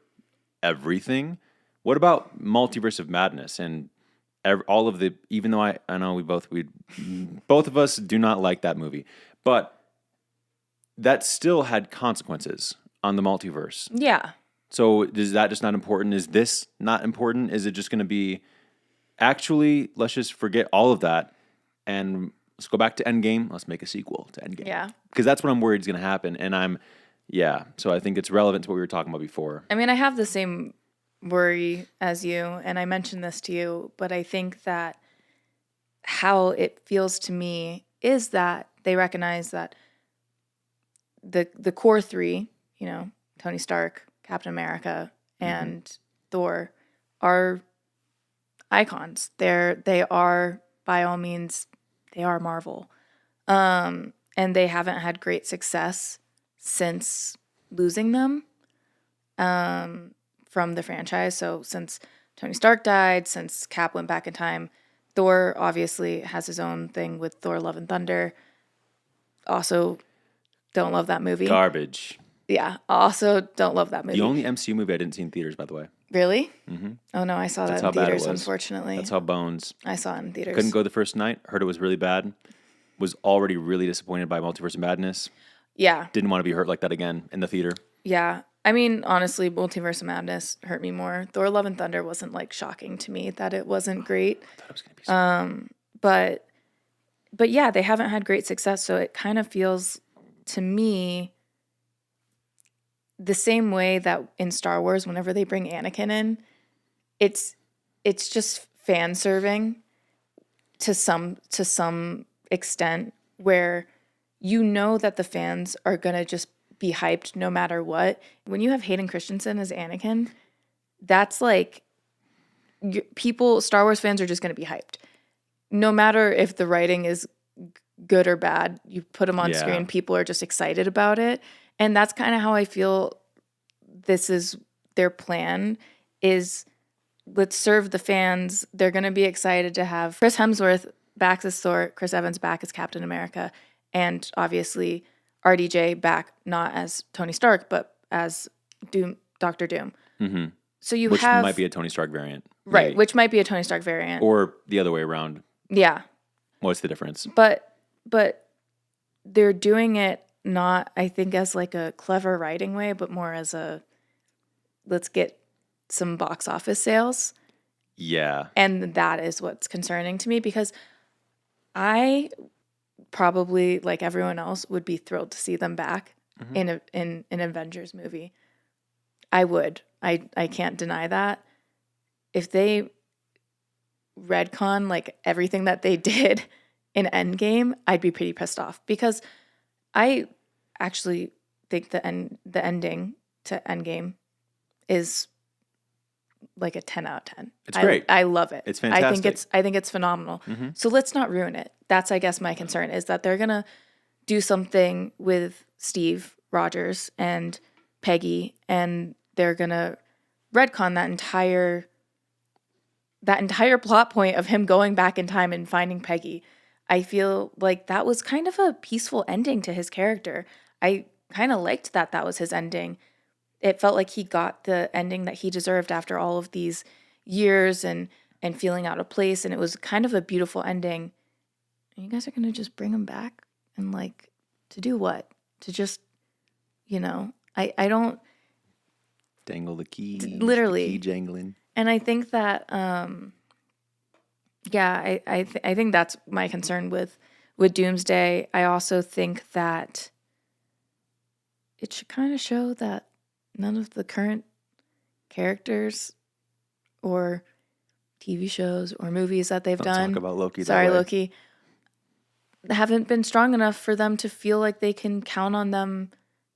everything? What about Multiverse of Madness and all of the? Even though I know both of us do not like that movie, but that still had consequences on the multiverse. Yeah. So is that just not important? Is this not important? Is it just going to be, actually, let's just forget all of that and let's go back to Endgame. Let's make a sequel to Endgame. Yeah. Because that's what I'm worried is going to happen. And so I think it's relevant to what we were talking about before. I mean, I have the same worry as you, and I mentioned this to you, but I think that how it feels to me is that they recognize that the core three, Tony Stark, Captain America, and Thor are icons. They are, by all means, they are Marvel. And they haven't had great success since losing them from the franchise. So since Tony Stark died, since Cap went back in time, Thor obviously has his own thing with Thor Love and Thunder. Also, don't love that movie. Garbage. Yeah, also don't love that movie. The only MCU movie I didn't see in theaters, by the way. Really? Mm-hmm. Oh, no, I saw that in theaters, unfortunately. That's how Bones. I saw it in theaters. Couldn't go the first night. Heard it was really bad. Was already really disappointed by Multiverse of Madness. Yeah. Didn't want to be hurt like that again in the theater. Yeah. I mean, honestly, Multiverse of Madness hurt me more. Thor Love and Thunder wasn't, shocking to me that it wasn't great. I thought it was going to be so But yeah, they haven't had great success, so it kind of feels to me the same way that in Star Wars, whenever they bring Anakin in, it's just fan serving to some extent, where that the fans are gonna just be hyped no matter what. When you have Hayden Christensen as Anakin, that's Star Wars fans are just gonna be hyped, no matter if the writing is good or bad. You put them on Yeah. screen, people are just excited about it. And that's kind of how I feel this is their plan is let's serve the fans. They're going to be excited to have Chris Hemsworth back as Thor, Chris Evans back as Captain America, and obviously RDJ back not as Tony Stark, but as Doctor Doom. Mm-hmm. So you which have... might be a Tony Stark variant. Right, maybe. which might be a Tony Stark variant. Or the other way around. Yeah. What's the difference? But they're doing it not, I think, as like a clever writing way, but more as a let's get some box office sales. Yeah. And that is what's concerning to me because I probably, like everyone else, would be thrilled to see them back in an Avengers movie. I would. I can't deny that. If they retcon like everything that they did in Endgame, I'd be pretty pissed off because I actually think the ending to Endgame is like a 10 out of 10. It's great. I love it. It's fantastic. I think it's phenomenal. So let's not ruin it. That's, I guess, my concern is that they're going to do something with Steve Rogers and Peggy, and they're going to retcon that entire plot point of him going back in time and finding Peggy. I feel like that was kind of a peaceful ending to his character. I kind of liked that was his ending. It felt like he got the ending that he deserved after all of these years and feeling out of place, and it was kind of a beautiful ending. And you guys are going to just bring him back and like to do what? To just, I don't... Dangle the key. Literally. The key jangling. And I think that, I think that's my concern with Doomsday. I also think that it should kind of show that none of the current characters or TV shows or movies that they've done... Talk about Loki. Sorry, Loki. Haven't been strong enough for them to feel like they can count on them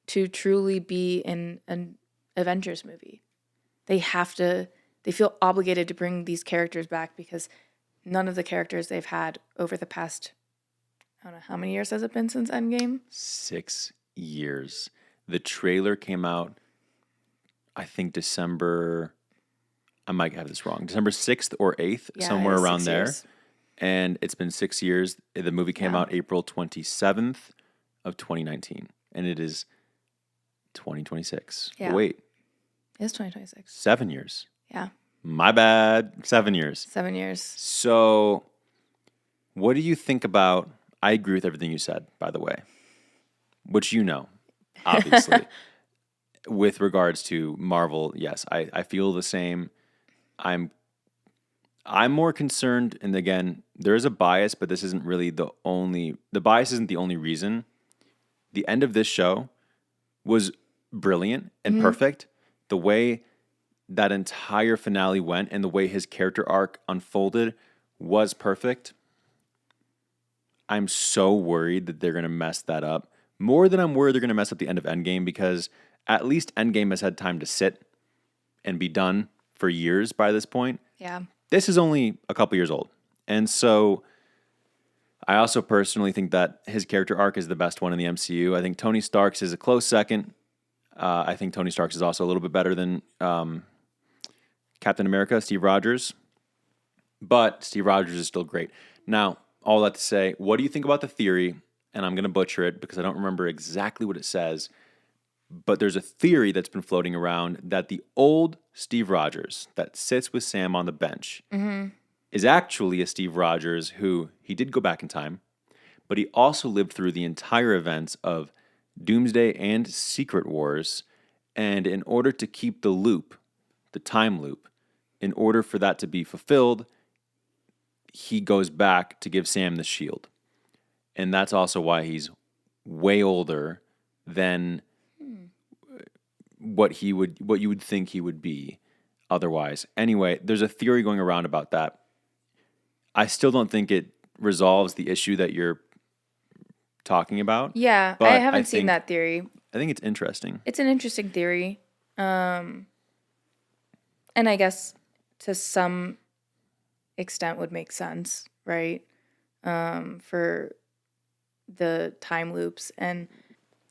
to truly be in an Avengers movie. They feel obligated to bring these characters back because none of the characters they've had over the past, I don't know, how many years has it been since Endgame? 6 years. The trailer came out, I think December, I might have this wrong, December 6th or 8th, somewhere around there. Years. And it's been 6 years. The movie came out April 27th of 2019. And it is 2026. Yeah. Wait. It's 2026. 7 years. Yeah. My bad. 7 years. 7 years. So what do you think about, I agree with everything you said, by the way, which obviously. With regards to Marvel, yes, I feel the same. I'm more concerned, and again, there is a bias, but this isn't really the bias isn't the only reason. The end of this show was brilliant and perfect. The way that entire finale went and the way his character arc unfolded was perfect. I'm so worried that they're going to mess that up. More than I'm worried they're going to mess up the end of Endgame, because at least Endgame has had time to sit and be done for years by this point. Yeah. This is only a couple years old. And so I also personally think that his character arc is the best one in the MCU. I think Tony Stark's is a close second. I think Tony Stark's is also a little bit better than Captain America, Steve Rogers. But Steve Rogers is still great. Now, all that to say, what do you think about the theory? And I'm going to butcher it because I don't remember exactly what it says. But there's a theory that's been floating around that the old Steve Rogers that sits with Sam on the bench is actually a Steve Rogers who, he did go back in time, but he also lived through the entire events of Doomsday and Secret Wars. And in order to keep the loop, the time loop, in order for that to be fulfilled, he goes back to give Sam the shield. And that's also why he's way older than what you would think he would be otherwise. Anyway, there's a theory going around about that. I still don't think it resolves the issue that you're talking about. Yeah, but I haven't seen that theory. I think it's interesting. It's an interesting theory. And I guess to some extent would make sense, right? For the time loops. And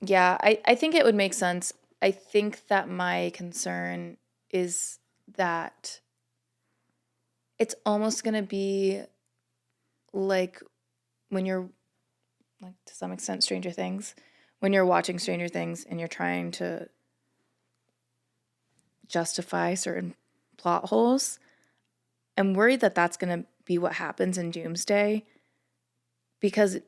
yeah, I think it would make sense. I think that my concern is that it's almost going to be like when you're, like, to some extent, Stranger Things, when you're watching Stranger Things and you're trying to justify certain plot holes. I'm worried that that's going to be what happens in Doomsday, because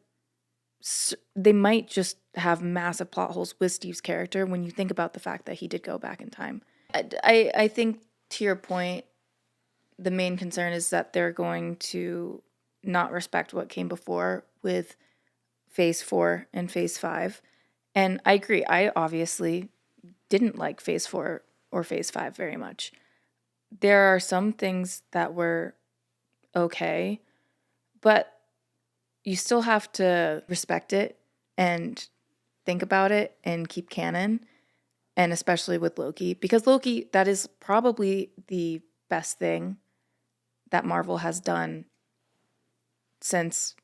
they might just have massive plot holes with Steve's character when you think about the fact that he did go back in time. I think, to your point, the main concern is that they're going to not respect what came before with Phase 4 and Phase 5. And I agree. I obviously didn't like Phase 4 or Phase 5 very much. There are some things that were okay, but you still have to respect it and think about it and keep canon, and especially with Loki, because Loki, that is probably the best thing that Marvel has done since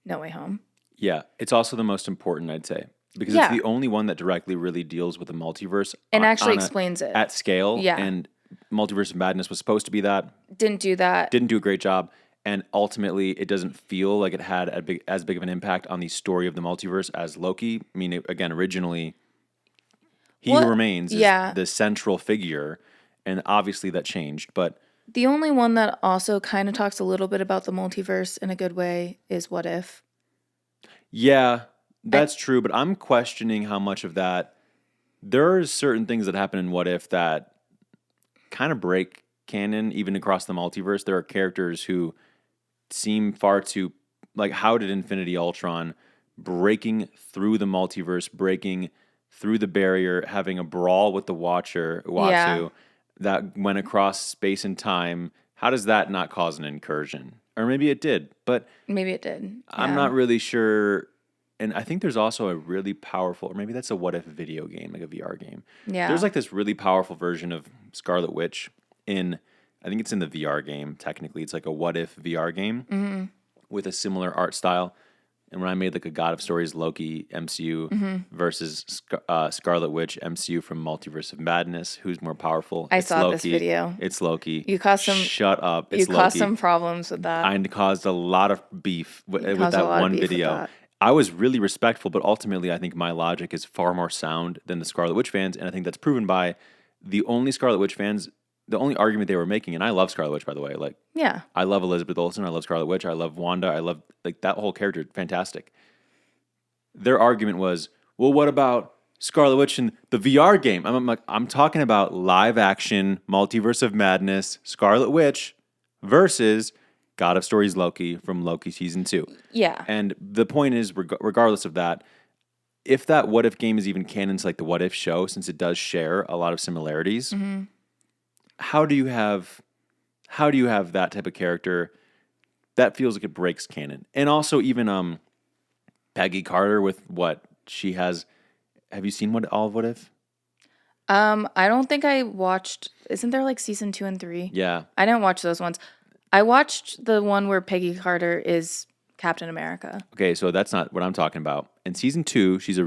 No Way Home. Yeah, it's also the most important, I'd say, because Yeah. it's the only one that directly really deals with the multiverse And actually explains it. at scale. Yeah. And Multiverse of Madness was supposed to be that. Didn't do that. Didn't do a great job. And ultimately, it doesn't feel like it had as big of an impact on the story of the multiverse as Loki. I mean, again, originally, He Who Remains is the central figure, and obviously that changed. But the only one that also kind of talks a little bit about the multiverse in a good way is What If. Yeah, that's true. But I'm questioning how much of that. There are certain things that happen in What If that kind of break canon, even across the multiverse. There are characters who seem far too, like, how did Infinity Ultron breaking through the multiverse, breaking through the barrier, having a brawl with the Uatu, that went across space and time, how does that not cause an incursion? Or maybe it did, but maybe it did. Yeah. I'm not really sure. And I think there's also a really powerful, or maybe that's a What If video game, like a VR game. Yeah. There's like this really powerful version of Scarlet Witch I think it's in the VR game, technically. It's like a What If VR game with a similar art style. And when I made like a God of Stories Loki MCU versus Scarlet Witch MCU from Multiverse of Madness, who's more powerful? I saw this video. It's Loki. You caused some. Shut up. It's you caused Loki. some problems with that. I caused a lot of beef with that one video. I was really respectful, but ultimately I think my logic is far more sound than the Scarlet Witch fans, and I think that's proven by the only Scarlet Witch fans. The only argument they were making, and I love Scarlet Witch, by the way. Like, yeah, I love Elizabeth Olsen. I love Scarlet Witch. I love Wanda. I love, like, that whole character. Fantastic. Their argument was, well, what about Scarlet Witch in the VR game? I'm talking about live action Multiverse of Madness Scarlet Witch versus God of Stories Loki from Loki season 2. Yeah. And the point is, regardless of that, if that What If game is even canon to like the What If show, since it does share a lot of similarities. How do you have that type of character that feels like it breaks canon? And also even Peggy Carter with what she has. Have you seen all of What If? I don't think I watched. Isn't there like season 2 and 3? Yeah. I didn't watch those ones. I watched the one where Peggy Carter is Captain America. Okay, so that's not what I'm talking about. In season 2, she's a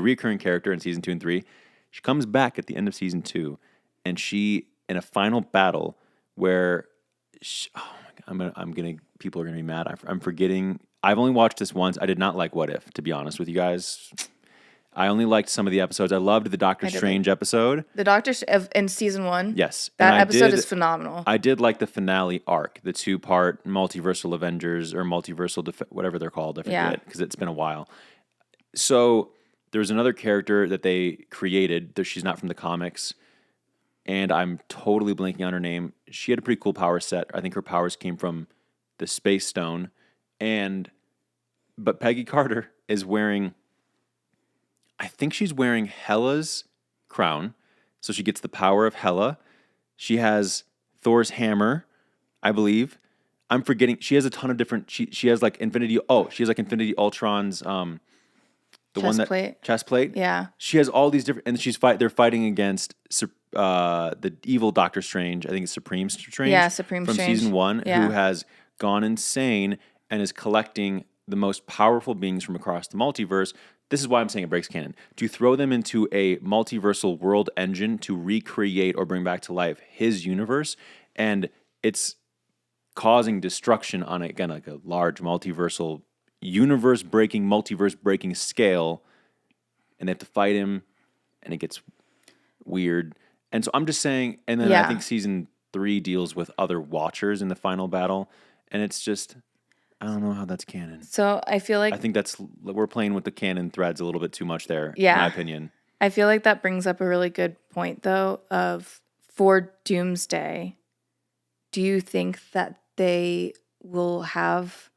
recurring character in season 2 and 3. She comes back at the end of season 2, and she, in a final battle where people are gonna be mad. I'm forgetting. I've only watched this once. I did not like What If, to be honest with you guys. I only liked some of the episodes. I loved the Doctor Strange episode. The Doctor in season 1. Yes, that episode is phenomenal. I did like the finale arc, the 2-part multiversal Avengers or multiversal whatever they're called. I forget because it's been a while. So there was another character that they created. She's not from the comics. And I'm totally blanking on her name. She had a pretty cool power set. I think her powers came from the Space Stone. But Peggy Carter is wearing, I think she's wearing Hela's crown. So she gets the power of Hela. She has Thor's hammer, I believe. I'm forgetting. She has a ton of different, she has like Infinity Ultron's, chest plate. Yeah. She has all these different, and they're fighting against the evil Doctor Strange. I think it's Supreme Strange. Yeah, Supreme from Strange. season 1, yeah. who has gone insane and is collecting the most powerful beings from across the multiverse. This is why I'm saying it breaks canon. To throw them into a multiversal world engine to recreate or bring back to life his universe, and it's causing destruction on, again, like a large multiversal, universe-breaking, multiverse-breaking scale, and they have to fight him, and it gets weird. And so I'm just saying, and then I think season 3 deals with other Watchers in the final battle, and it's just, I don't know how that's canon. So I feel like... I think we're playing with the canon threads a little bit too much there, in my opinion. I feel like that brings up a really good point, though, of for Doomsday, do you think that they will have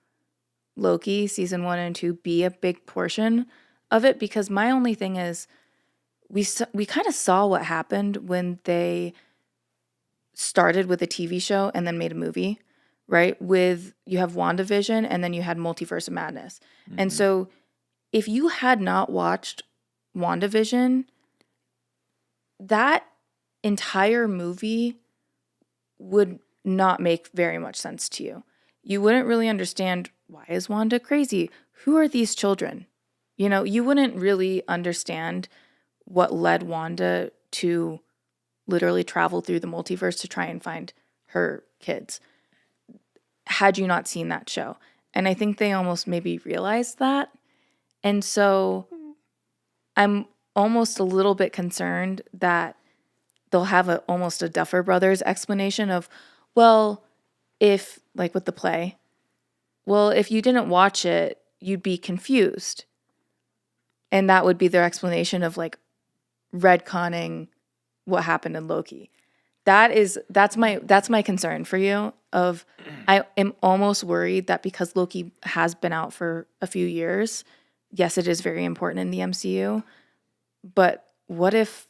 Loki season 1 and 2 be a big portion of it? Because my only thing is we kind of saw what happened when they started with a TV show and then made a movie, right? You have WandaVision and then you had Multiverse of Madness. Mm-hmm. And so if you had not watched WandaVision, that entire movie would not make very much sense to you. You wouldn't really understand, why is Wanda crazy? Who are these children? You wouldn't really understand what led Wanda to literally travel through the multiverse to try and find her kids had you not seen that show. And I think they almost maybe realized that. And so I'm almost a little bit concerned that they'll have almost a Duffer Brothers explanation of, well, if, like with the play, well, if you didn't watch it, you'd be confused. And that would be their explanation of like retconning what happened in Loki. That's my concern for you. I am almost worried that because Loki has been out for a few years, yes, it is very important in the MCU, but what if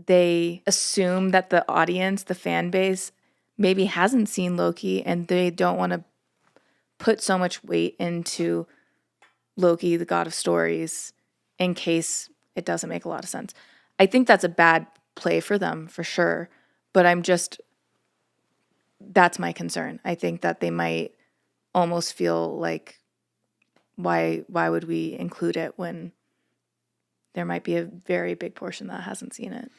they assume that the audience, the fan base, maybe hasn't seen Loki and they don't want to put so much weight into Loki, the god of stories, in case it doesn't make a lot of sense. I think that's a bad play for them, for sure. But that's my concern. I think that they might almost feel like, why would we include it when there might be a very big portion that hasn't seen it?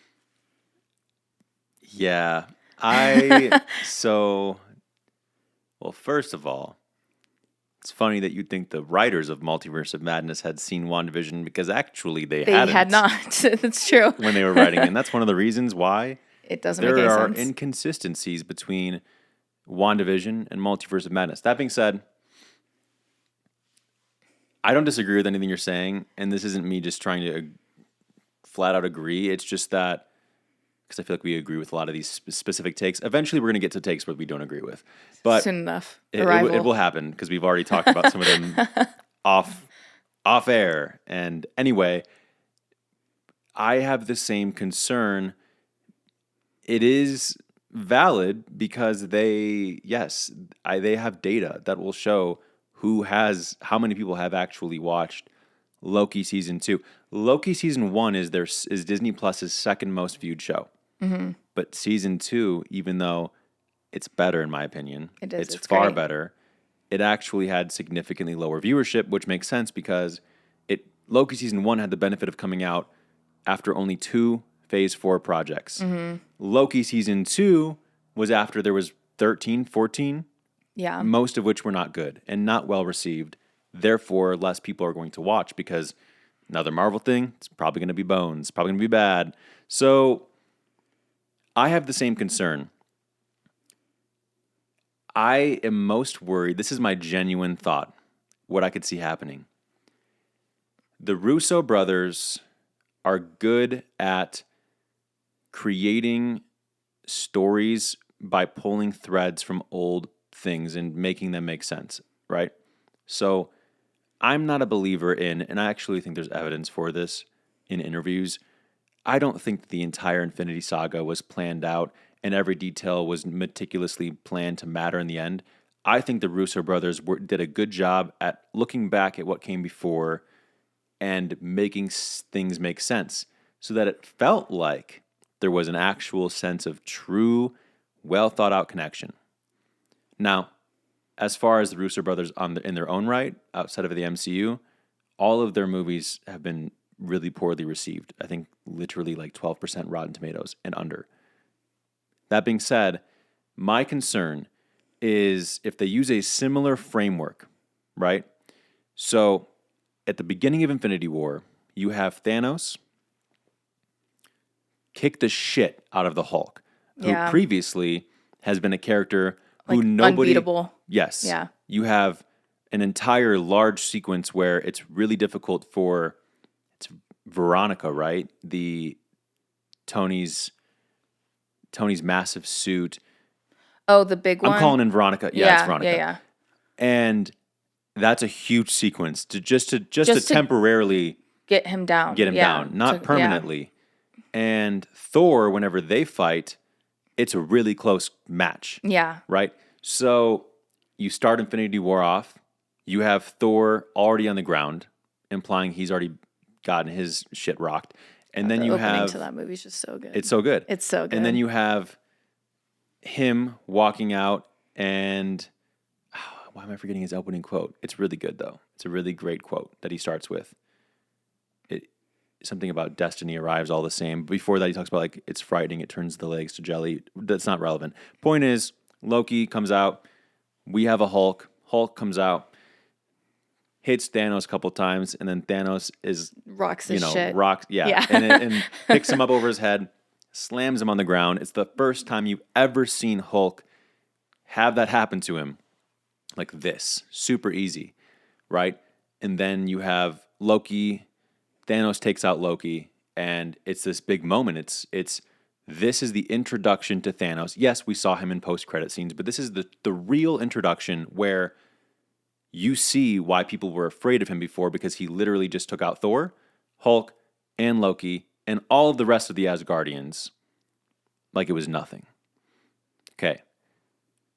Yeah. Well, first of all, it's funny that you'd think the writers of Multiverse of Madness had seen WandaVision, because actually they hadn't. Had not. That's true. When they were writing. And that's one of the reasons why it doesn't make any sense. There are inconsistencies between WandaVision and Multiverse of Madness. That being said, I don't disagree with anything you're saying, and this isn't me just trying to flat out agree. It's just that, because I feel like we agree with a lot of these specific takes. Eventually, we're going to get to takes where we don't agree with. But soon enough. It will happen, because we've already talked about some of them off air. And anyway, I have the same concern. It is valid because they have data that will show how many people have actually watched Loki season 2. Loki season 1 is Disney Plus's second most viewed show. Mm-hmm. But season 2, even though it's better in my opinion, it's far great. Better. It actually had significantly lower viewership, which makes sense because Loki season 1 had the benefit of coming out after only 2 Phase 4 projects. Mm-hmm. Loki season 2 was after there was 13, 14, most of which were not good and not well received. Therefore, less people are going to watch because another Marvel thing, it's probably going to be bones, probably going to be bad. So I have the same concern. I am most worried, this is my genuine thought, what I could see happening. The Russo brothers are good at creating stories by pulling threads from old things and making them make sense, right? So I'm not a believer in, and I actually think there's evidence for this in interviews, I don't think the entire Infinity Saga was planned out and every detail was meticulously planned to matter in the end. I think the Russo brothers did a good job at looking back at what came before and making things make sense so that it felt like there was an actual sense of true, well-thought-out connection. Now, as far as the Russo brothers in their own right, outside of the MCU, all of their movies have been really poorly received. I think literally like 12% Rotten Tomatoes and under. That being said, my concern is if they use a similar framework, right? So at the beginning of Infinity War, you have Thanos kick the shit out of the Hulk, who previously has been a character who like nobody... unbeatable. Yes. Yeah. You have an entire large sequence where it's really difficult for... It's Veronica, right? Tony's massive suit. Oh, the big one? I'm calling in Veronica. Yeah, it's Veronica. Yeah. And that's a huge sequence to just to temporarily get him down. Not permanently. And Thor, whenever they fight, it's a really close match. Yeah. Right? So you start Infinity War off. You have Thor already on the ground, implying he's already gotten his shit rocked. And then the you opening have... to that movie is just so good. It's so good. It's so good. And then you have him walking out and... why am I forgetting his opening quote? It's really good, though. It's a really great quote that he starts with. Something about destiny arrives all the same. Before that, he talks about, like, it's frightening. It turns the legs to jelly. That's not relevant. Point is, Loki comes out. We have a Hulk. Hulk comes out, hits Thanos a couple times, and then Thanos is... Rocks his shit. Yeah. And picks him up over his head, slams him on the ground. It's the first time you've ever seen Hulk have that happen to him. Like this. Super easy, right? And then you have Loki. Thanos takes out Loki, and it's this big moment. This is the introduction to Thanos. Yes, we saw him in post-credit scenes, but this is the real introduction where you see why people were afraid of him before, because he literally just took out Thor, Hulk, and Loki, and all of the rest of the Asgardians like it was nothing. Okay.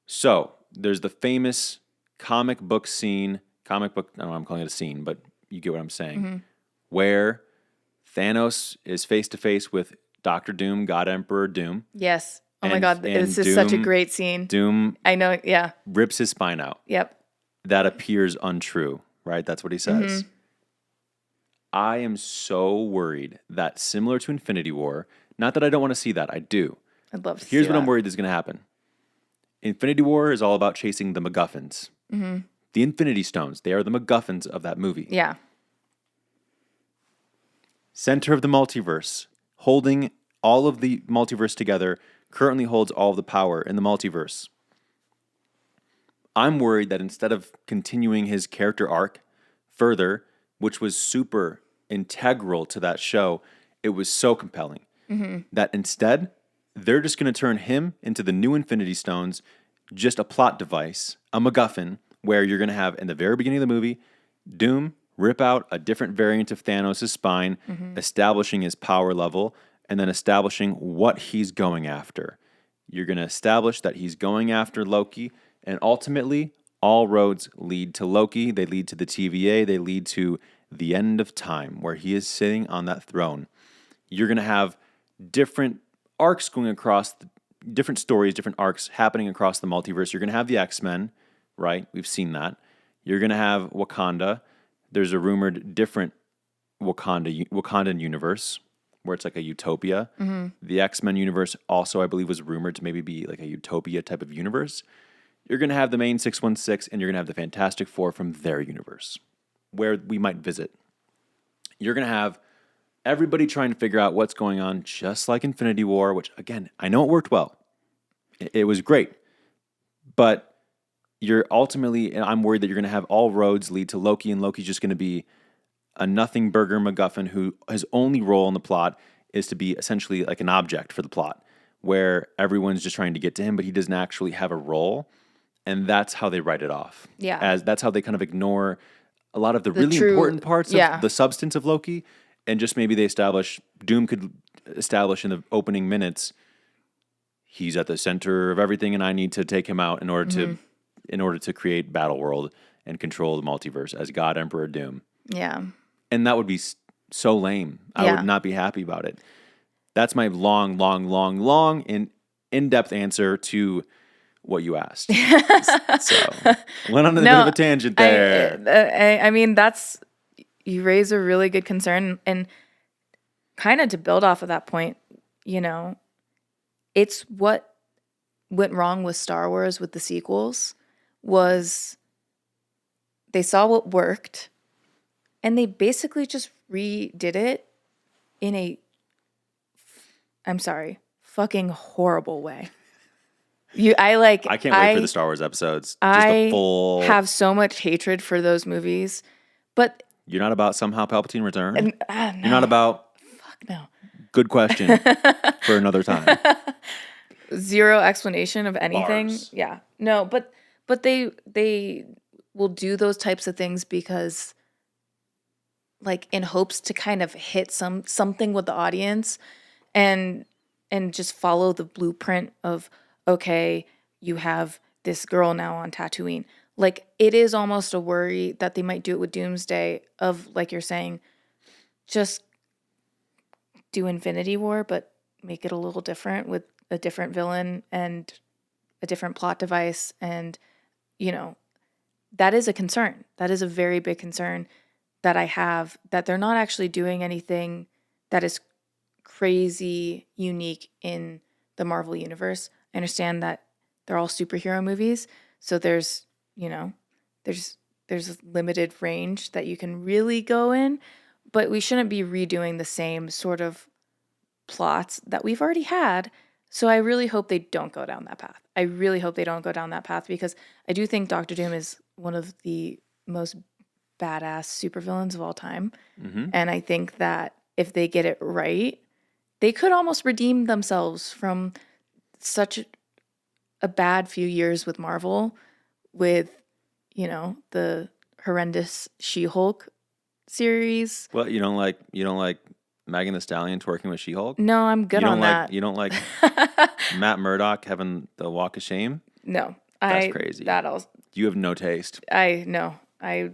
So, there's the famous comic book scene, I don't know why I'm calling it a scene, but you get what I'm saying, where Thanos is face-to-face with Dr. Doom, God Emperor Doom. Yes. Oh my God, this is such a great scene. Doom... I know, yeah. Rips his spine out. Yep. That appears untrue, right? That's what he says. I am so worried that, similar to Infinity War, not that I don't want to see that, I do. I'd love to see that. Here's what I'm worried is going to happen. Infinity War is all about chasing the MacGuffins. The Infinity Stones, they are the MacGuffins of that movie. Yeah. Center of the multiverse, holding all of the multiverse together, currently holds all of the power in the multiverse. I'm worried that instead of continuing his character arc further, which was super integral to that show, it was so compelling, that instead, they're just going to turn him into the new Infinity Stones, just a plot device, a MacGuffin, where you're going to have, in the very beginning of the movie, Doom rip out a different variant of Thanos' spine, establishing his power level, and then establishing what he's going after. You're going to establish that he's going after Loki, and ultimately, all roads lead to Loki. They lead to the TVA. They lead to the end of time, where he is sitting on that throne. You're going to have different arcs going across, different stories, different arcs happening across the multiverse. You're going to have the X-Men, right? We've seen that. You're going to have Wakanda. There's a rumored different Wakandan universe where it's like a utopia. The X-Men universe also, I believe, was rumored to maybe be like a utopia type of universe. You're going to have the main 616, and you're going to have the Fantastic Four from their universe, where we might visit. You're going to have everybody trying to figure out what's going on, just like Infinity War, which, again, I know it worked well. It was great. But you're ultimately, and I'm worried that you're going to have all roads lead to Loki, and Loki's just going to be a nothing burger MacGuffin who his only role in the plot is to be essentially like an object for the plot, where everyone's just trying to get to him, but he doesn't actually have a role. And that's how they write it off. Yeah. As that's how they kind of ignore a lot of the really important parts of the substance of Loki, and just maybe they Doom could establish in the opening minutes, he's at the center of everything, and I need to take him out in order to create Battle World and control the multiverse as God Emperor Doom. Yeah. And that would be so lame. I would not be happy about it. That's my long and in-depth answer to what you asked. So went on a bit of a tangent there. I mean, you raise a really good concern, and kind of to build off of that point, it's what went wrong with Star Wars with the sequels was they saw what worked and they basically just redid it in I'm sorry, fucking horrible way. I can't wait for the Star Wars episodes. Just a full. I have so much hatred for those movies, but you're not about somehow Palpatine returned? No. You're not about. Fuck no. Good question for another time. Zero explanation of anything. Bars. Yeah. No, but they will do those types of things because like in hopes to kind of hit something with the audience and just follow the blueprint of okay, you have this girl now on Tatooine. Like it is almost a worry that they might do it with Doomsday of like you're saying, just do Infinity War, but make it a little different with a different villain and a different plot device. And, that is a concern. That is a very big concern that I have, that they're not actually doing anything that is crazy unique in the Marvel universe. I understand that they're all superhero movies. So there's limited range that you can really go in, but we shouldn't be redoing the same sort of plots that we've already had. So I really hope they don't go down that path. I really hope they don't go down that path because I do think Doctor Doom is one of the most badass supervillains of all time. Mm-hmm. And I think that if they get it right, they could almost redeem themselves from such a bad few years with Marvel with, the horrendous She-Hulk series. Well, you don't like Megan Thee Stallion twerking with She-Hulk? No, I'm good on that. You don't like Matt Murdock having the walk of shame? No. That's crazy. You have no taste. I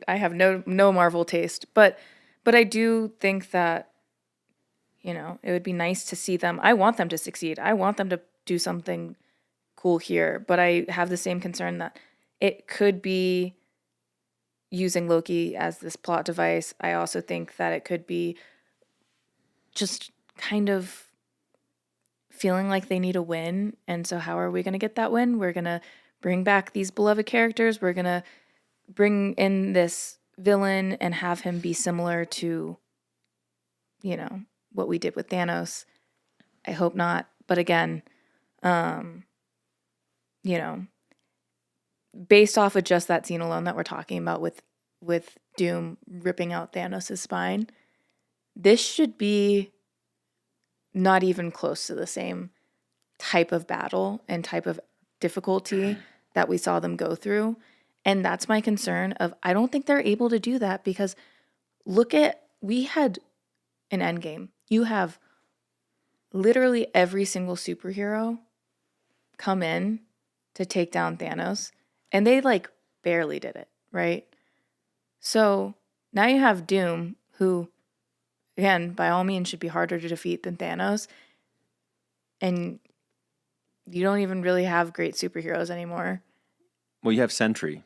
have no Marvel taste. But I do think that, it would be nice to see them. I want them to succeed. I want them to do something cool here. But I have the same concern that it could be using Loki as this plot device. I also think that it could be just kind of feeling like they need a win. And so how are we going to get that win? We're going to bring back these beloved characters. We're going to bring in this villain and have him be similar to, what we did with Thanos. I hope not. But again, based off of just that scene alone that we're talking about with Doom ripping out Thanos' spine, this should be not even close to the same type of battle and type of difficulty that we saw them go through. And that's my concern of I don't think they're able to do that because we had an Endgame. You have literally every single superhero come in to take down Thanos and they like barely did it, right? So now you have Doom who, again, by all means should be harder to defeat than Thanos. And you don't even really have great superheroes anymore. Well, you have Sentry.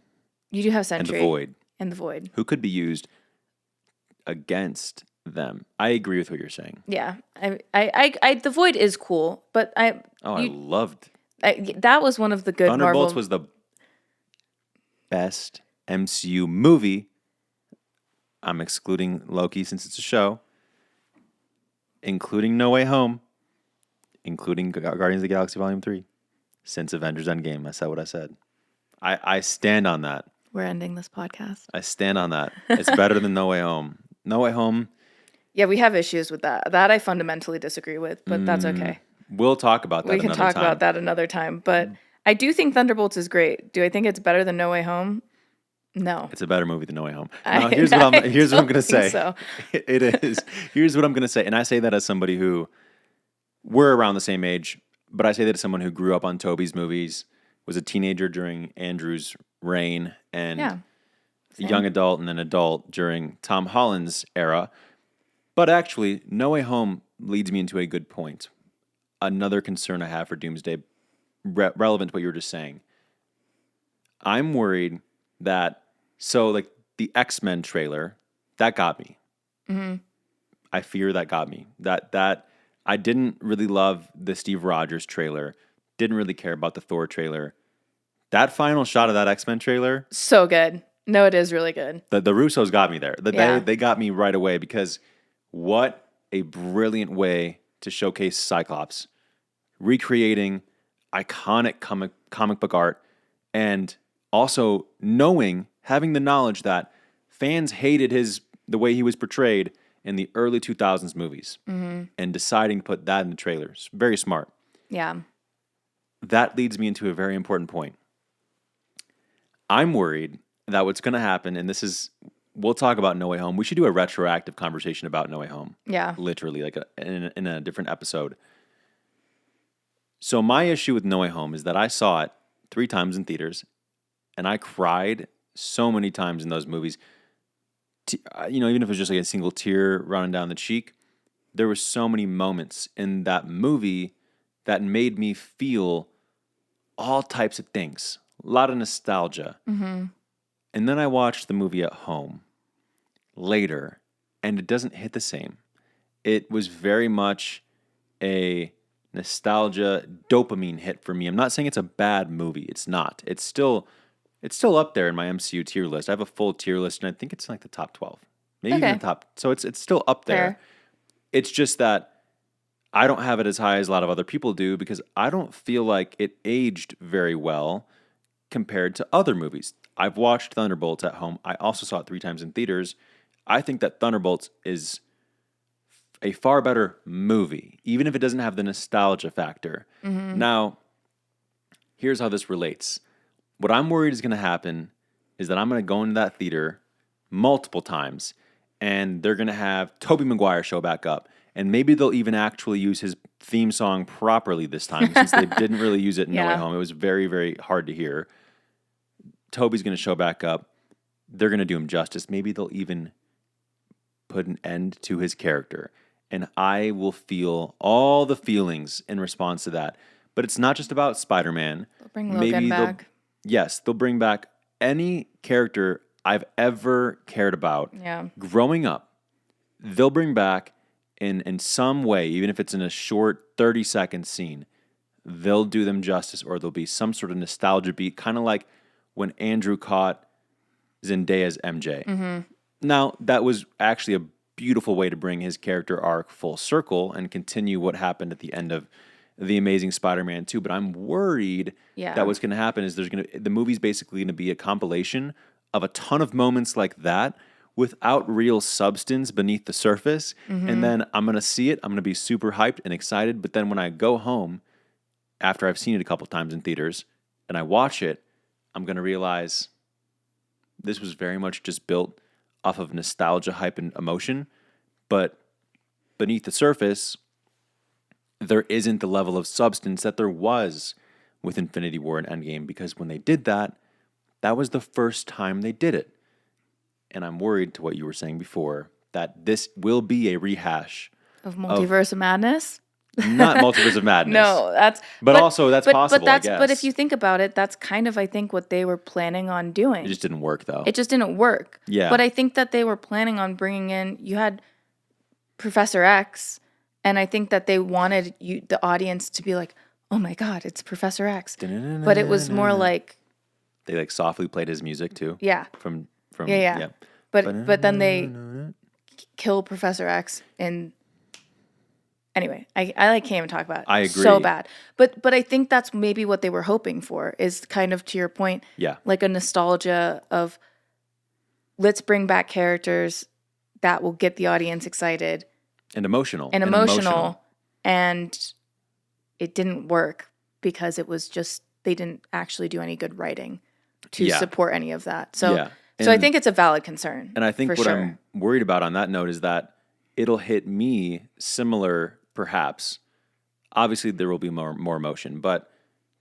You do have Sentry. And the Void. Who could be used against them. I agree with what you're saying. Yeah. I the Void is cool, but I loved that was one of the good Thunderbolts Marvel. Was the best MCU movie. I'm excluding Loki since it's a show. Including No Way Home. Including Guardians of the Galaxy Volume 3. Since Avengers Endgame. I said what I said. I stand on that. We're ending this podcast. I stand on that. It's better than No Way Home. No Way Home. Yeah, we have issues with that. That I fundamentally disagree with, but that's okay. We'll talk about that another time. We can talk about that another time. But I do think Thunderbolts is great. Do I think it's better than No Way Home? No. It's a better movie than No Way Home. Now, here's what I'm going to say. So. It is. Here's what I'm going to say. And I say that as somebody who, we're around the same age, but I say that as someone who grew up on Tobey's movies, was a teenager during Andrew's reign, and a young adult and an adult during Tom Holland's era. But actually, No Way Home leads me into a good point. Another concern I have for Doomsday, relevant to what you were just saying. I'm worried that, so like the X-Men trailer, that got me. Mm-hmm. I fear that got me. That I didn't really love the Steve Rogers trailer. Didn't really care about the Thor trailer. That final shot of that X-Men trailer, So good. No, it is really good. the Russos got me there. Yeah. They got me right away because what a brilliant way to showcase Cyclops, recreating iconic comic book art, and also having the knowledge that fans hated the way he was portrayed in the early 2000s movies, and deciding to put that in the trailers. Very smart. Yeah. That leads me into a very important point. I'm worried that what's going to happen, and we'll talk about No Way Home. We should do a retroactive conversation about No Way Home. Yeah. Literally, like in a different episode. So my issue with No Way Home is that I saw it 3 times in theaters, and I cried so many times in those movies. Even if it was just like a single tear running down the cheek, there were so many moments in that movie that made me feel all types of things. A lot of nostalgia. Mm-hmm. And then I watched the movie at home later, and it doesn't hit the same. It was very much a nostalgia dopamine hit for me. I'm not saying it's a bad movie. It's not. It's still up there in my MCU tier list. I have a full tier list, and I think it's like the top 12. Maybe even the top. So it's still up there. Fair. It's just that I don't have it as high as a lot of other people do because I don't feel like it aged very well compared to other movies. I've watched Thunderbolts at home. I also saw it 3 times in theaters. I think that Thunderbolts is a far better movie, even if it doesn't have the nostalgia factor. Mm-hmm. Now, here's how this relates. What I'm worried is going to happen is that I'm going to go into that theater multiple times, and they're going to have Tobey Maguire show back up. And maybe they'll even actually use his theme song properly this time, since they didn't really use it in No Way Home. It was very, very hard to hear. Toby's going to show back up. They're going to do him justice. Maybe they'll even put an end to his character. And I will feel all the feelings in response to that. But it's not just about Spider-Man. They'll bring Logan back. Yes, they'll bring back any character I've ever cared about. Yeah. Growing up, they'll bring back in some way, even if it's in a short 30-second scene, they'll do them justice, or there'll be some sort of nostalgia beat, kind of like when Andrew caught Zendaya's MJ. Mm-hmm. Now, that was actually a beautiful way to bring his character arc full circle and continue what happened at the end of The Amazing Spider-Man 2. But I'm worried that what's going to happen is the movie's basically going to be a compilation of a ton of moments like that without real substance beneath the surface. Mm-hmm. And then I'm going to see it. I'm going to be super hyped and excited. But then when I go home, after I've seen it a couple times in theaters, and I watch it, I'm going to realize this was very much just built off of nostalgia, hype, and emotion. But beneath the surface, there isn't the level of substance that there was with Infinity War and Endgame, because when they did that, that was the first time they did it. And I'm worried, to what you were saying before, that this will be a rehash Of Multiverse of Madness? Not Multiverse of Madness. No, that's... But also, that's possible, I guess. But if you think about it, that's kind of, I think, what they were planning on doing. It just didn't work, though. It just didn't work. Yeah. But I think that they were planning on bringing in... You had Professor X, and I think that they wanted the audience to be like, oh my God, it's Professor X. But it was more like... They like softly played his music, too. Yeah. From Yeah. But then they kill Professor X and... Anyway, I can't even talk about it. I agree. So bad. But I think that's maybe what they were hoping for, is kind of, to your point, like a nostalgia of, let's bring back characters that will get the audience excited. And emotional. And it didn't work because it was just, they didn't actually do any good writing to support any of that. So, so I think it's a valid concern. And I think what I'm worried about on that note is that it'll hit me similar, perhaps. Obviously, there will be more emotion, but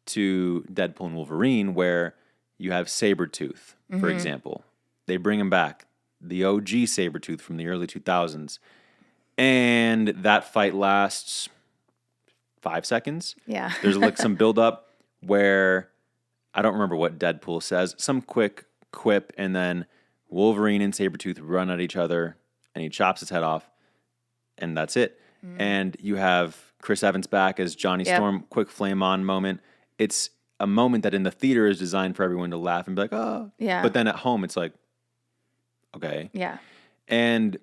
to Deadpool and Wolverine, where you have Sabretooth, for example. They bring him back, the OG Sabretooth from the early 2000s. And that fight lasts 5 seconds. Yeah. There's like some build-up where I don't remember what Deadpool says. Some quick quip, and then Wolverine and Sabretooth run at each other, and he chops his head off, and that's it. And you have Chris Evans back as Johnny Storm, quick flame on moment. It's a moment that in the theater is designed for everyone to laugh and be like, oh. Yeah. But then at home, it's like, okay. Yeah. And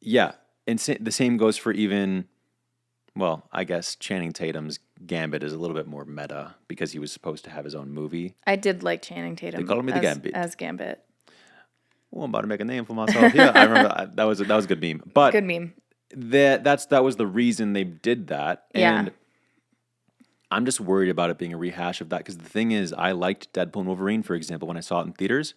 yeah, and the same goes for even, well, I guess Channing Tatum's Gambit is a little bit more meta because he was supposed to have his own movie. I did like Channing Tatum. They called me the Gambit. As Gambit. Well, I'm about to make a name for myself. Yeah, I remember that was a good meme. But good meme. That was the reason they did that. And Yeah. I'm just worried about it being a rehash of that because the thing is, I liked Deadpool and Wolverine, for example, when I saw it in theaters.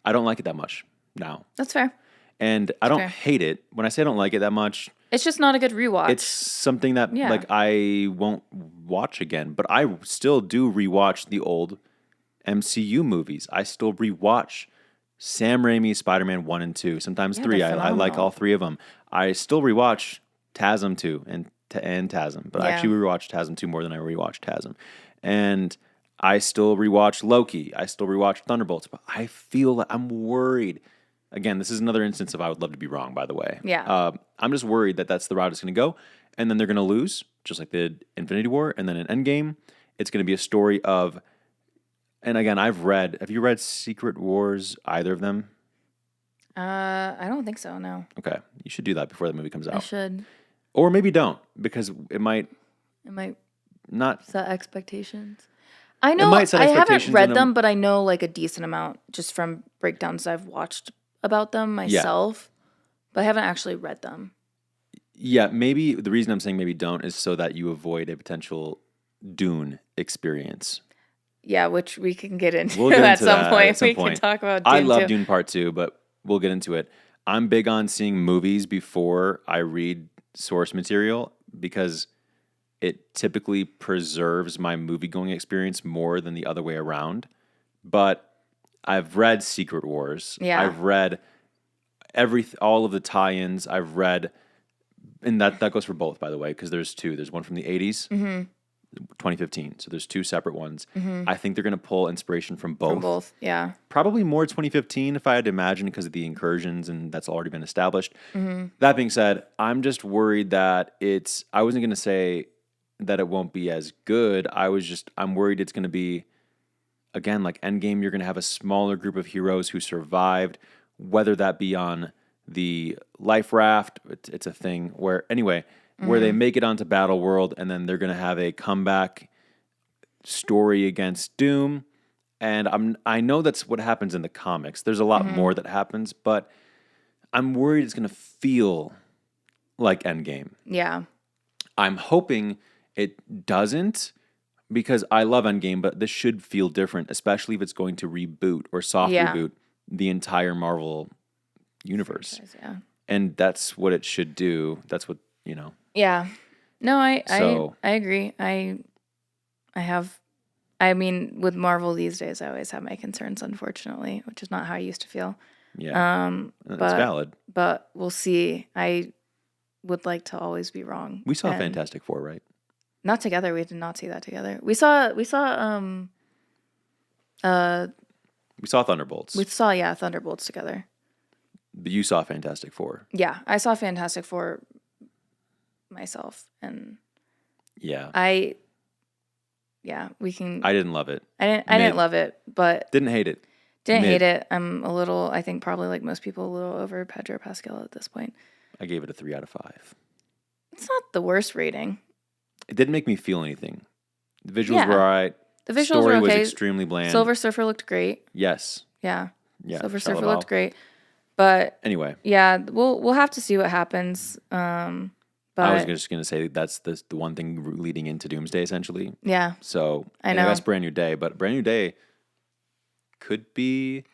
I don't like it that much now. That's fair. And I don't hate it. When I say I don't like it that much, it's just not a good rewatch. it's something that like I won't watch again. But I still do rewatch the old MCU movies. I still rewatch Sam Raimi's Spider-Man 1 and 2, sometimes 3. I like all 3 of them. I still rewatch TASM 2 and TASM, but I actually rewatch TASM 2 more than I rewatch TASM. And I still rewatch Loki. I still rewatch Thunderbolts, but I feel like I'm worried. Again, this is another instance of I would love to be wrong, by the way. Yeah. I'm just worried that that's the route it's going to go, and then they're going to lose, just like they did Infinity War, and then in Endgame, it's going to be a story of, and again, have you read Secret Wars, either of them? I don't think so, no. Okay. You should do that before the movie comes out. I should. Or maybe don't, because it might not set expectations. I know, might set I haven't expectations read in them, but I know like a decent amount just from breakdowns I've watched about them myself, but I haven't actually read them. Yeah, maybe the reason I'm saying maybe don't is so that you avoid a potential Dune experience. Yeah, which we can get into, We'll get at into some that point. at some We point. can talk about Dune I love too. Dune Part 2, but we'll get into it. I'm big on seeing movies before I read source material because it typically preserves my movie-going experience more than the other way around. But I've read Secret Wars. Yeah. I've read all of the tie-ins. I've read, and that goes for both, by the way, because there's 2. There's one from the 80s, 2015. So there's 2 separate ones. I think they're going to pull inspiration from both. From both, yeah. Probably more 2015 if I had to imagine because of the incursions and that's already been established. That being said, I'm just worried that I wasn't going to say that it won't be as good. I'm worried it's going to be, again, like Endgame, you're going to have a smaller group of heroes who survived, whether that be on the life raft. It's a thing where they make it onto Battle World and then they're going to have a comeback story against Doom. And I know that's what happens in the comics. There's a lot more that happens, but I'm worried it's going to feel like Endgame. Yeah. I'm hoping it doesn't because I love Endgame, but this should feel different, especially if it's going to reboot or soft reboot the entire Marvel universe. Yeah. And that's what it should do. That's what, Yeah. No, I agree. I mean, with Marvel these days, I always have my concerns, unfortunately, which is not how I used to feel. Yeah. That's valid. But we'll see. I would like to always be wrong. We saw Fantastic Four, right? Not together. We did not see that together. We saw Thunderbolts. We saw Thunderbolts together. But you saw Fantastic Four. Yeah, I saw Fantastic Four myself, and we can. I didn't love it. I didn't love it, but didn't hate it. Hate it. I'm a little. I think probably like most people, a little over Pedro Pascal at this point. I gave it a 3 out of 5. It's not the worst rating. It didn't make me feel anything. The visuals were all right. The visuals story were okay. was extremely bland. Silver Surfer looked great. Yes. Yeah. Yeah. Silver Surfer looked great. But anyway. Yeah, we'll have to see what happens. But I was just gonna say that's the one thing leading into Doomsday essentially. Yeah. So I know that's Brand New Day, but Brand New Day could be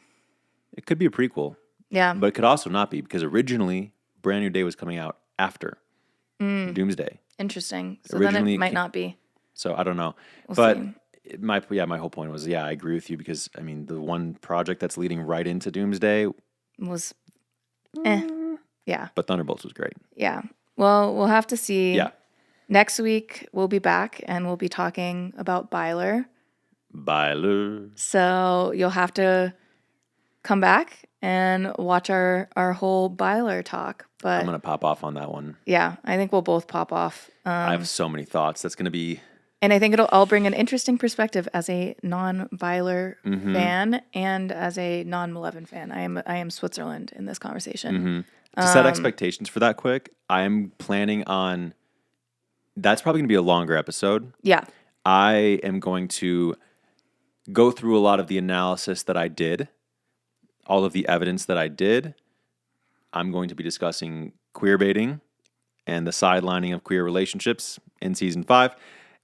a prequel. Yeah. But it could also not be because originally Brand New Day was coming out after Doomsday. Interesting. So originally, then it might not be. So I don't know. We'll see. My whole point was, I agree with you because I mean the one project that's leading right into Doomsday was yeah. But Thunderbolts was great. Yeah. Well, we'll have to see. Yeah. Next week we'll be back and we'll be talking about Byler. Byler. So you'll have to come back and watch our whole Byler talk. I'm But going to pop off on that one. yeah, I think we'll both pop off. I have so many thoughts. That's going to be... And I think I'll bring an interesting perspective as a non-Byler fan and as a non-Malevolent fan. I am Switzerland in this conversation. To set expectations for that quick, I'm planning on... That's probably going to be a longer episode. Yeah. I am going to go through a lot of the analysis that I did, all of the evidence that I did. I'm going to be discussing queer baiting and the sidelining of queer relationships in season 5.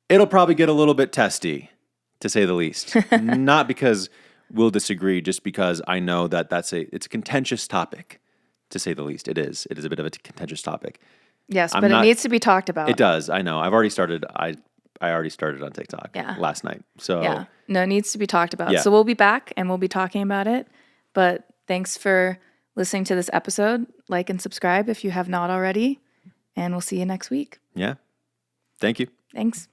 It'll probably get a little bit testy, to say the least. Not because we'll disagree, just because I know that it's a contentious topic, to say the least. It is. It is a bit of a contentious topic. Yes, but it needs to be talked about. It does. I know. I've already started. I already started on TikTok last night. So yeah, no, it needs to be talked about. Yeah. So we'll be back and we'll be talking about it. But thanks for listening to this episode. Like and subscribe if you have not already. And we'll see you next week. Yeah. Thank you. Thanks.